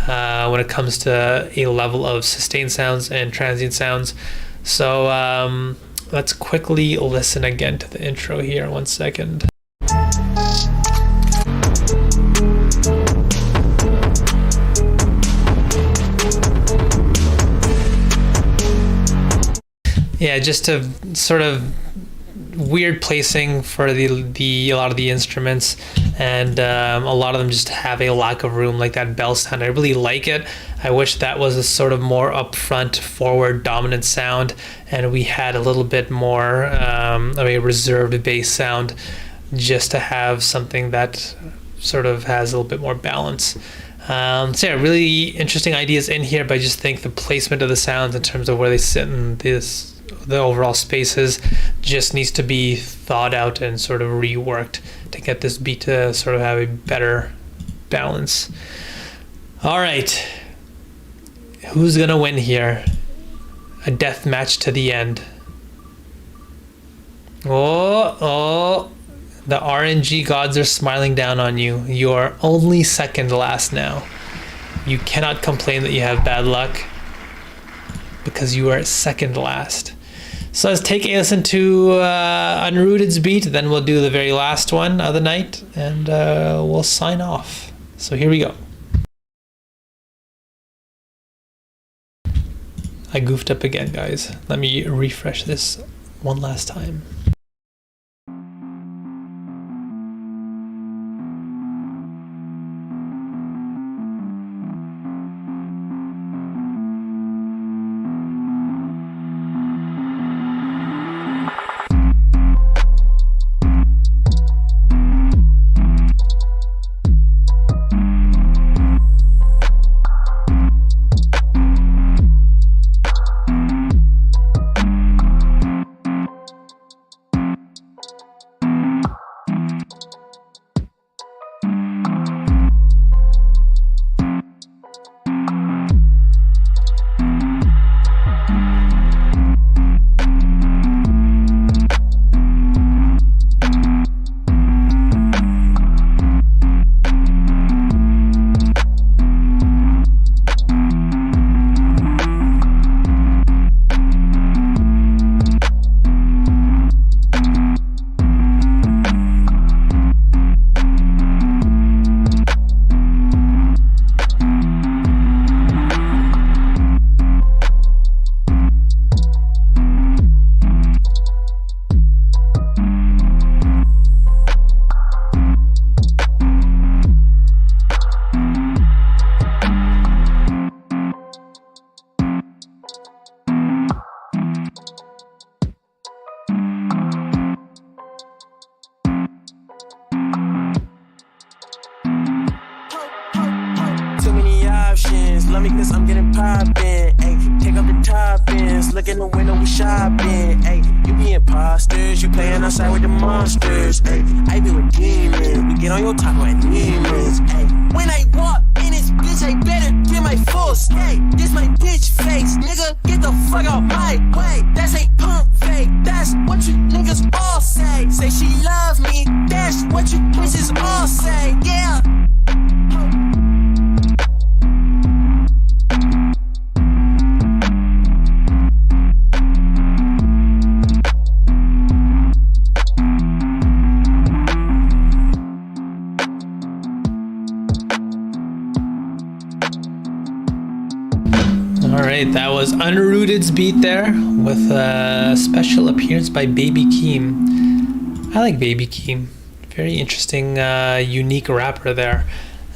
when it comes to a level of sustained sounds and transient sounds. So let's quickly listen again to the intro here. 1 second. Yeah, just a sort of weird placing for the a lot of the instruments, and a lot of them just have a lack of room, like that bell sound. I really like it. I wish that was a sort of more upfront, forward, dominant sound, and we had a little bit more of a reserved bass sound, just to have something that sort of has a little bit more balance. So yeah, really interesting ideas in here, but I just think the placement of the sounds in terms of where they sit in the overall spaces just needs to be thought out and sort of reworked to get this beat to sort of have a better balance. All right, who's gonna win here? A death match to the end. Oh, the RNG gods are smiling down on you. You are only second last now. You cannot complain that you have bad luck, because you are second last. So let's take a listen to Unrooted's beat, then we'll do the very last one of the night, and we'll sign off. So here we go. I goofed up again, guys. Let me refresh this one last time. Too many options, love me cause I'm getting poppin'. Ayy, Take up the toppings, look in the window, we shopping. Ay, you be imposters, you playing outside with the monsters. Ay, I be with demons, we get on your top like demons. Ay, when I walk in this bitch, I better get my full stay. This my bitch face, nigga, get the fuck out my way. That's a pump fake, that's what you niggas all say. Say she love me, that's what you bitches all say. Yeah. Alright, that was Unrooted's beat there with a special appearance by Baby Keem. I like Baby Keem. Very interesting, unique rapper there.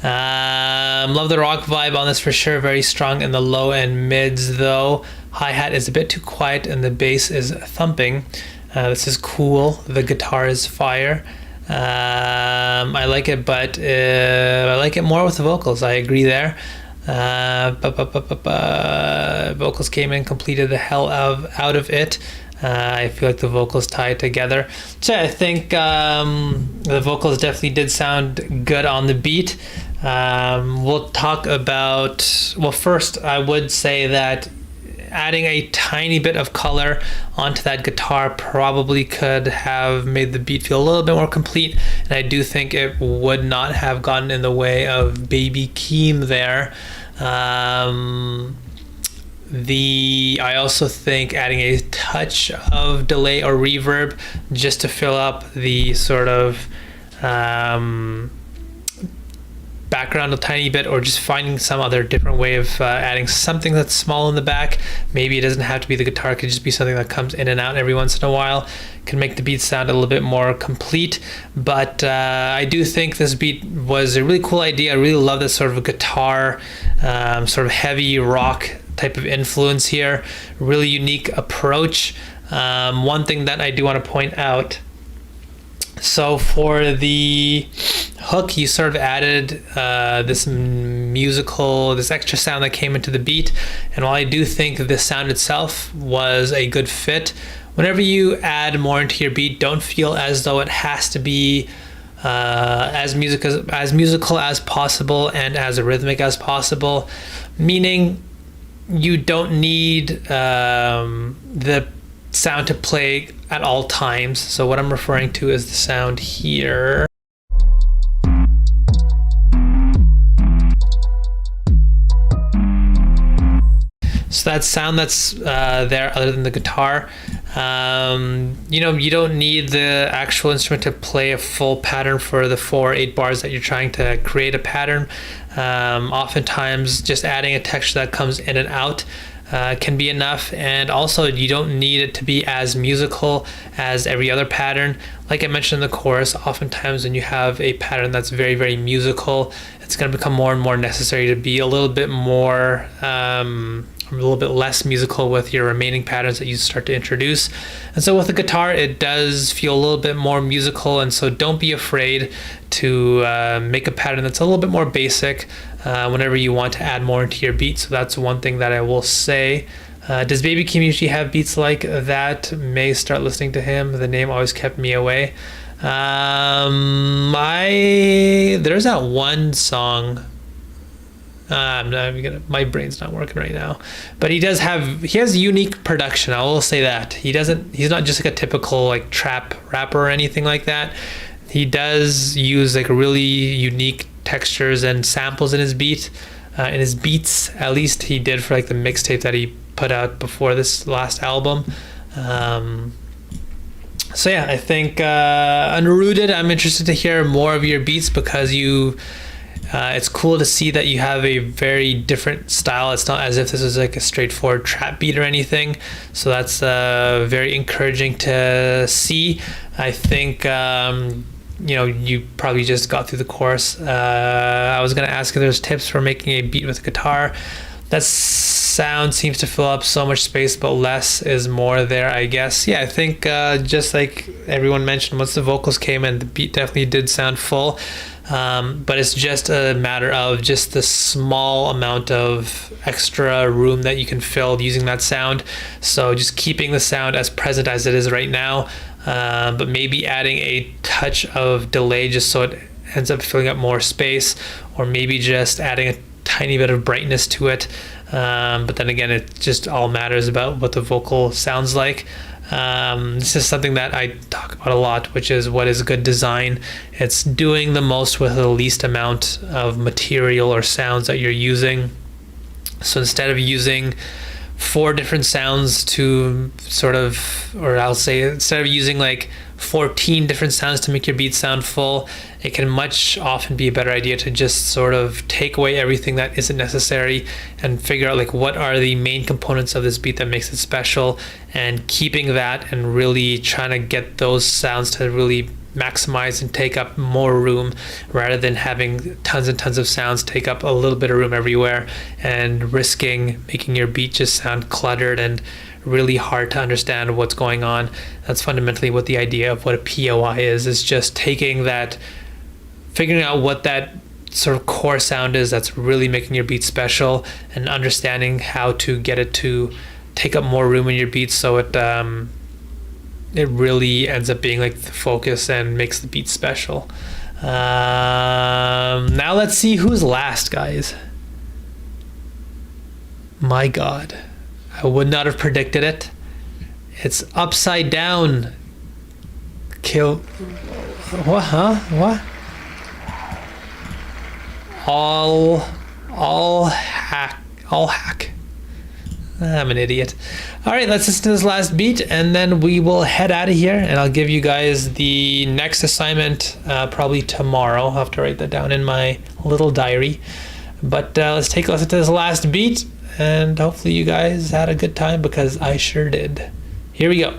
Love the rock vibe on this for sure. Very strong in the low and mids though. Hi-hat is a bit too quiet and the bass is thumping. This is cool. The guitar is fire. I like it, but I like it more with the vocals. I agree there. Vocals came in, completed the hell out of it. I feel like the vocals tied together. So I think the vocals definitely did sound good on the beat. We'll talk about, well, first I would say that adding a tiny bit of color onto that guitar probably could have made the beat feel a little bit more complete, and I do think it would not have gotten in the way of Baby Keem there. I also think adding a touch of delay or reverb just to fill up the sort of background a tiny bit, or just finding some other different way of adding something that's small in the back. Maybe it doesn't have to be the guitar, it could just be something that comes in and out every once in a while, can make the beat sound a little bit more complete. But I do think this beat was a really cool idea. I really love this sort of guitar, sort of heavy rock type of influence here. Really unique approach. One thing that I do want to point out, so for the hook, you sort of added this extra sound that came into the beat. And while I do think the sound itself was a good fit, whenever you add more into your beat, don't feel as though it has to be as musical as possible and as rhythmic as possible. Meaning, you don't need the sound to play at all times. So what I'm referring to is the sound here. So that sound that's there other than the guitar, you don't need the actual instrument to play a full pattern for the 4 or 8 bars that you're trying to create a pattern. Oftentimes just adding a texture that comes in and out can be enough, and also you don't need it to be as musical as every other pattern. Like I mentioned in the chorus, oftentimes when you have a pattern that's very, very musical, it's going to become more and more necessary to be a little bit more a little bit less musical with your remaining patterns that you start to introduce. And so with the guitar, it does feel a little bit more musical, and so don't be afraid to make a pattern that's a little bit more basic whenever you want to add more into your beat. So that's one thing that I will say. Does Baby Keem usually have beats like that? May start listening to him. The name always kept me away. There's that one song. My brain's not working right now, but he has unique production. I will say that he's not just like a typical like trap rapper or anything like that. He does use like really unique textures and samples in his beats. At least he did for like the mixtape that he put out before this last album. So yeah, I think Unrooted, I'm interested to hear more of your beats, because it's cool to see that you have a very different style. It's not as if this is like a straightforward trap beat or anything. So that's very encouraging to see. I think you probably just got through the chorus. I was going to ask if there's tips for making a beat with a guitar. That sound seems to fill up so much space, but less is more there, I guess. Yeah, I think just like everyone mentioned, once the vocals came in, the beat definitely did sound full. but it's just a matter of just the small amount of extra room that you can fill using that sound. So just keeping the sound as present as it is right now, but maybe adding a touch of delay just so it ends up filling up more space, or maybe just adding a tiny bit of brightness to it. But then again, it just all matters about what the vocal sounds like. This is something that I talk about a lot, which is what is good design. It's doing the most with the least amount of material or sounds that you're using. So instead of using 4 different sounds to sort of, or I'll say instead of using like 14 different sounds to make your beat sound full, it can much often be a better idea to just sort of take away everything that isn't necessary and figure out like what are the main components of this beat that makes it special, and keeping that and really trying to get those sounds to really maximize and take up more room, rather than having tons and tons of sounds take up a little bit of room everywhere and risking making your beat just sound cluttered and really hard to understand what's going on. That's fundamentally what the idea of what a POI is just taking that, figuring out what that sort of core sound is that's really making your beat special, and understanding how to get it to take up more room in your beat so it really ends up being like the focus and makes the beat special. Now let's see who's last, guys. My God, I would not have predicted it. It's Upside Down. Kill. What? Huh? What? All hack. I'm an idiot. All right, let's listen to this last beat and then we will head out of here, and I'll give you guys the next assignment probably tomorrow. I'll have to write that down in my little diary. But let's take a listen to this last beat, and hopefully you guys had a good time, because I sure did. Here we go.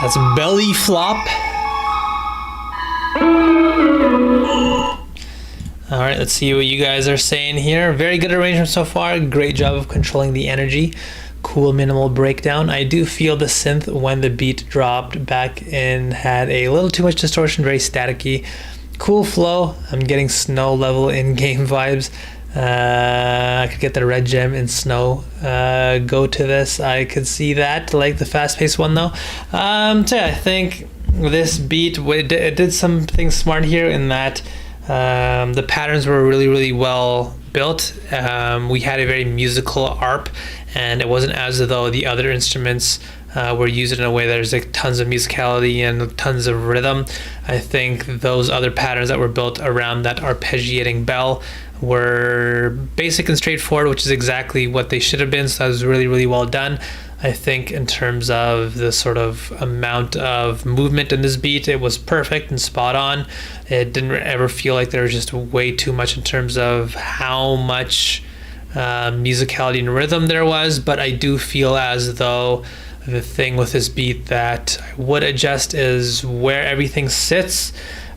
That's Belly Flop. All right, let's see what you guys are saying here. Very good arrangement so far. Great job of controlling the energy. Cool minimal breakdown. I do feel the synth when the beat dropped back in had a little too much distortion, very staticky. Cool flow. I'm getting Snow level in-game vibes. I could get the red gem in Snow. Go to this. I could see that, like the fast-paced one though. So yeah, I think this beat, it did some things smart here in that the patterns were really well built. We had a very musical ARP, and it wasn't as though the other instruments were used in a way that there's like tons of musicality and tons of rhythm. I think those other patterns that were built around that arpeggiating bell were basic and straightforward, which is exactly what they should have been. So that was really well done. I think in terms of the sort of amount of movement in this beat, it was perfect and spot on. It didn't ever feel like there was just way too much in terms of how much musicality and rhythm there was, but I do feel as though the thing with this beat that I would adjust is where everything sits.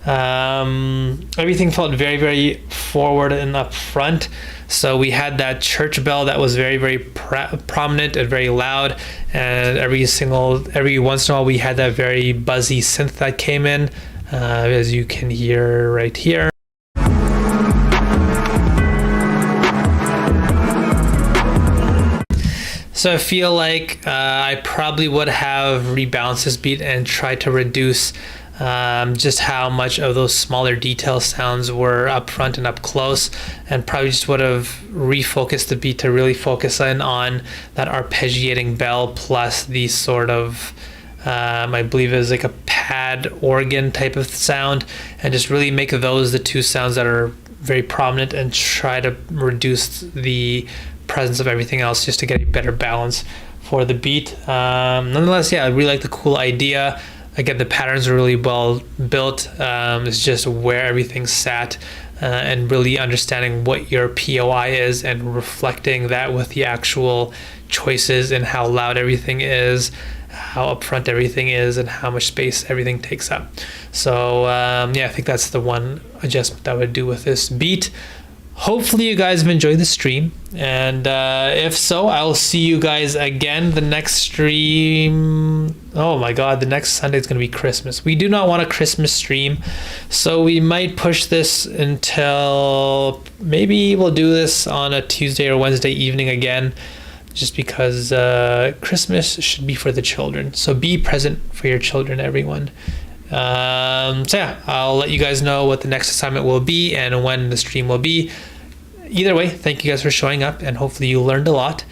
Everything felt very forward and up front. So we had that church bell that was very prominent and very loud, and every once in a while we had that very buzzy synth that came in, as you can hear right here. So I feel like I probably would have rebalanced this beat and tried to reduce just how much of those smaller detail sounds were up front and up close, and probably just would have refocused the beat to really focus in on that arpeggiating bell plus the sort of I believe it was like a pad organ type of sound, and just really make those the two sounds that are very prominent and try to reduce the presence of everything else just to get a better balance for the beat. Nonetheless, yeah, I really like the cool idea. Again, the patterns are really well built. It's just where everything sat and really understanding what your POI is and reflecting that with the actual choices and how loud everything is, how upfront everything is, and how much space everything takes up. So yeah, I think that's the one adjustment that I would do with this beat. Hopefully you guys have enjoyed the stream, and if so, I'll see you guys again the next stream. Oh my god, the next Sunday is going to be Christmas. We do not want a Christmas stream, so we might push this until maybe we'll do this on a Tuesday or Wednesday evening again, just because Christmas should be for the children. So be present for your children, everyone. So yeah, I'll let you guys know what the next assignment will be and when the stream will be. Either way, thank you guys for showing up, and hopefully you learned a lot.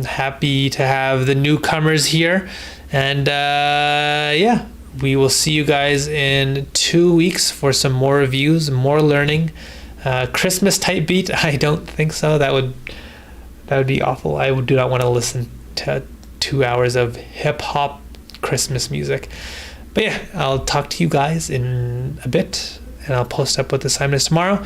Happy to have the newcomers here, and yeah, we will see you guys in 2 weeks for some more reviews, more learning. Christmas type beat? I don't think so. That would be awful. I do not want to listen to 2 hours of hip hop Christmas music. But yeah, I'll talk to you guys in a bit, and I'll post up with assignments tomorrow.